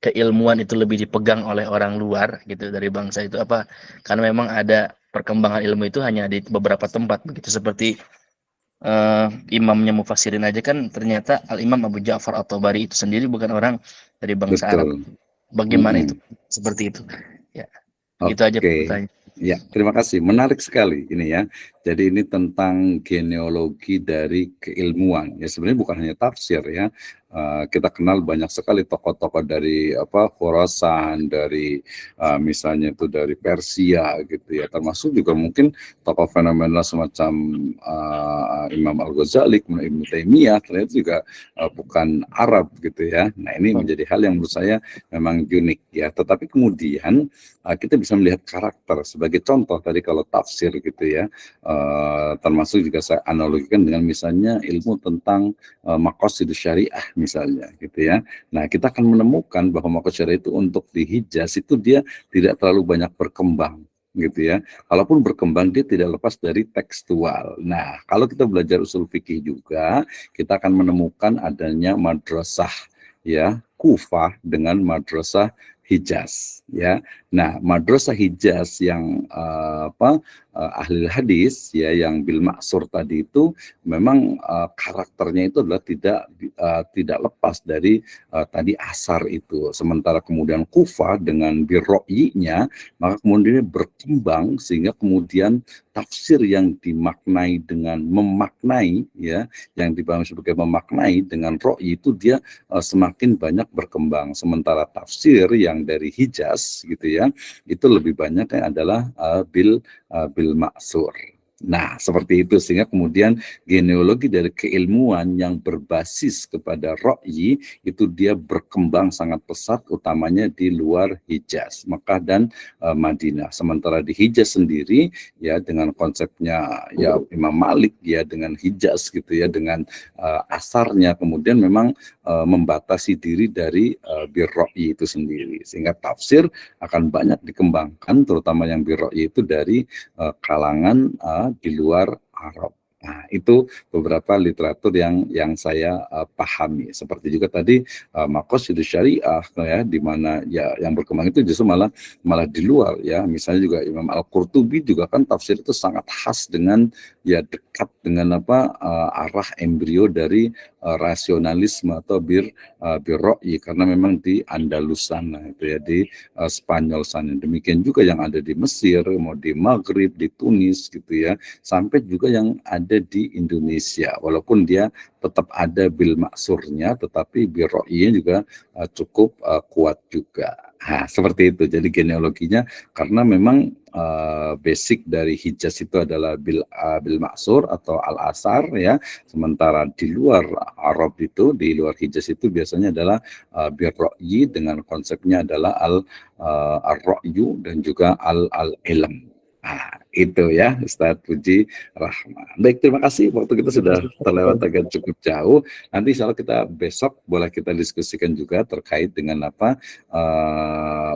keilmuan itu lebih dipegang oleh orang luar gitu dari bangsa itu? Apa karena memang ada perkembangan ilmu itu hanya di beberapa tempat begitu? Seperti imamnya mufassirin aja kan ternyata Al-Imam Abu Ja'far At-Tabari itu sendiri bukan orang dari bangsa Arab. Bagaimana itu? Seperti itu. Ya. Itu aja pertanyaan. Ya, terima kasih. Menarik sekali ini ya. Jadi ini tentang genealogi dari keilmuan. Ya sebenarnya bukan hanya tafsir ya. Kita kenal banyak sekali tokoh-tokoh dari Khurasan, dari misalnya itu dari Persia gitu ya. Termasuk juga mungkin tokoh fenomenal semacam Imam Al-Ghazali, Ibnu Taimiyah, ternyata juga bukan Arab gitu ya. Nah ini menjadi hal yang menurut saya memang unik ya. Tetapi kemudian kita bisa melihat karakter sebagai contoh tadi kalau tafsir gitu ya. Termasuk juga saya analogikan dengan misalnya ilmu tentang maqasidus syariah misalnya gitu ya. Nah kita akan menemukan bahwa maqasid syariah itu untuk di Hijaz itu dia tidak terlalu banyak berkembang gitu ya. Kalaupun berkembang dia tidak lepas dari tekstual. Nah kalau kita belajar usul fikih juga kita akan menemukan adanya madrasah ya Kufah dengan madrasah Hijaz ya. Nah, madrasah Hijaz yang ahli hadis ya yang bil ma'sur tadi itu memang karakternya itu adalah tidak lepas dari tadi asar itu. Sementara kemudian Kufah dengan birro'yinya maka kemudian berkembang sehingga kemudian tafsir yang dimaknai dengan memaknai ya, yang dipahami sebagai memaknai dengan ro'yi itu dia semakin banyak berkembang. Sementara tafsir yang dari Hijaz gitu ya itu lebih banyak yang adalah bil ma'sur. Nah, seperti itu sehingga kemudian genealogi dari keilmuan yang berbasis kepada ro'yi itu dia berkembang sangat pesat utamanya di luar Hijaz, Mekah dan Madinah. Sementara di Hijaz sendiri ya dengan konsepnya ya Imam Malik ya dengan Hijaz gitu ya dengan asarnya kemudian memang membatasi diri dari birro'yi itu sendiri. Sehingga tafsir akan banyak dikembangkan terutama yang birro'yi itu dari kalangan di luar Arab. Nah, itu beberapa literatur yang saya pahami. Seperti juga tadi maqasidus syariah ya di mana ya yang berkembang itu justru malah di luar ya. Misalnya juga Imam Al-Qurtubi juga kan tafsir itu sangat khas dengan ya dekat dengan arah embrio dari rasionalisme atau birro'yi karena memang di Andalus sana itu ya di Spanyol sana. Demikian juga yang ada di Mesir, mau di Maghrib, di Tunis gitu ya. Sampai juga yang ada di Indonesia walaupun dia tetap ada bil maksurnya tetapi birro'yinya juga cukup kuat juga. Nah, seperti itu. Jadi genealoginya karena memang basic dari Hijaz itu adalah bil maksur atau al-asar ya. Sementara di luar Arab itu, di luar Hijaz itu biasanya adalah birro'yi dengan konsepnya adalah al-ro'yu dan juga al-ilm. Nah, Itu ya Ustadz Puji Rahman. Baik, terima kasih. Waktu kita sudah terlewat agak cukup jauh. Nanti insya Allah kita besok boleh kita diskusikan juga terkait dengan apa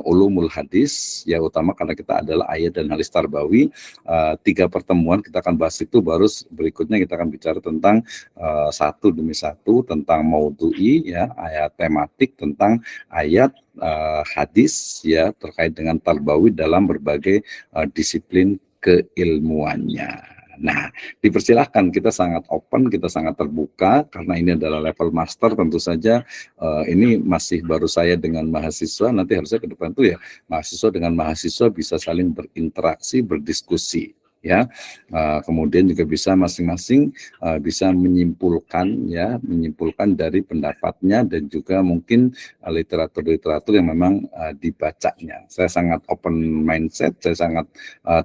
ulumul hadis, ya utama karena kita adalah ayat dan hadis tarbawi. 3 pertemuan kita akan bahas itu, baru berikutnya kita akan bicara tentang satu demi satu tentang maudhu'i, ya ayat tematik tentang ayat hadis ya terkait dengan tarbawi dalam berbagai disiplin keilmuannya. Nah, dipersilahkan, kita sangat open, kita sangat terbuka karena ini adalah level master. Tentu saja ini masih baru saya dengan mahasiswa, nanti harusnya ke depan tuh ya mahasiswa dengan mahasiswa bisa saling berinteraksi, berdiskusi. Ya, kemudian juga bisa masing-masing bisa menyimpulkan dari pendapatnya dan juga mungkin literatur-literatur yang memang dibacanya. Saya sangat open mindset, saya sangat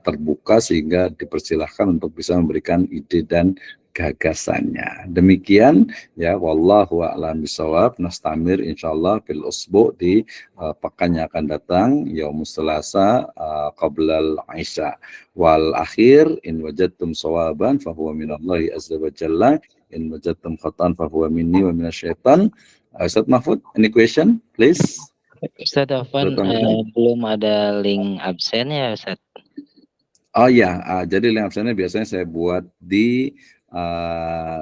terbuka sehingga dipersilahkan untuk bisa memberikan ide dan gagasannya. Demikian ya, wallahu a'lam bishawab. Nastamir insyaallah fil usbu di pekan yang akan datang, yaumus selasa qablal isya. Wal akhir in wajadtum sawaban fahuwa minallahi azza wa jalla, in wajadtum khata'an fahuwa minni wa minasyaitan. Ustaz Mahfud, any question please? Ustaz Afwan, belum ada link absen ya Ustaz? Oh ya, jadi link absennya biasanya saya buat di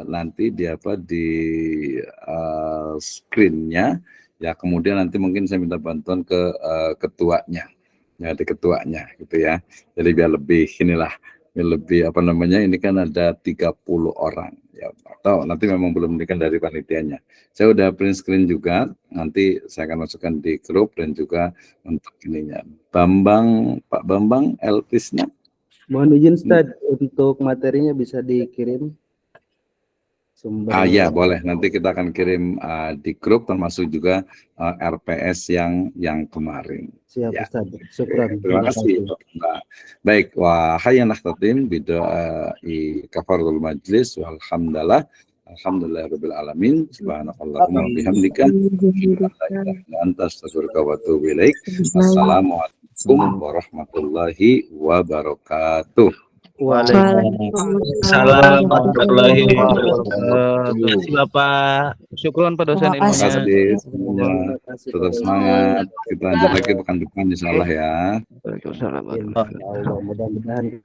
nanti di screen-nya ya, kemudian nanti mungkin saya minta bantuan ke ketuanya ya, di ketuanya gitu ya, jadi biar lebih ini kan ada 30 orang ya, atau nanti memang belum diberikan dari panitianya. Saya udah print screen juga, nanti saya akan masukkan di grup dan juga untuk ininya. Pak Bambang Elpisnya. Mohon izin Ustaz, untuk materinya bisa dikirim sumber. Ya boleh, nanti kita akan kirim di grup termasuk juga RPS yang kemarin. Siap ya. Ustaz, syukran. Terima kasih. Baik, wa hayyan nakhtatim bidoa kafaratul majlis walhamdulillah. Alhamdulillahirabbil alamin. Subhanakallahumma wa bihamdika asyhadu an la ilaha illa anta astaghfiruka wa atubu ilaik. Assalamualaikum warahmatullahi wabarakatuh. Waalaikumsalam warahmatullahi wabarakatuh. Terima kasih Bapak. Syukron Pak dosen ilmunya. Terima kasih. Tetap semangat. Kita lanjut lagi pekan depan insyaallah ya. Waalaikumsalam. Mudah-mudahan.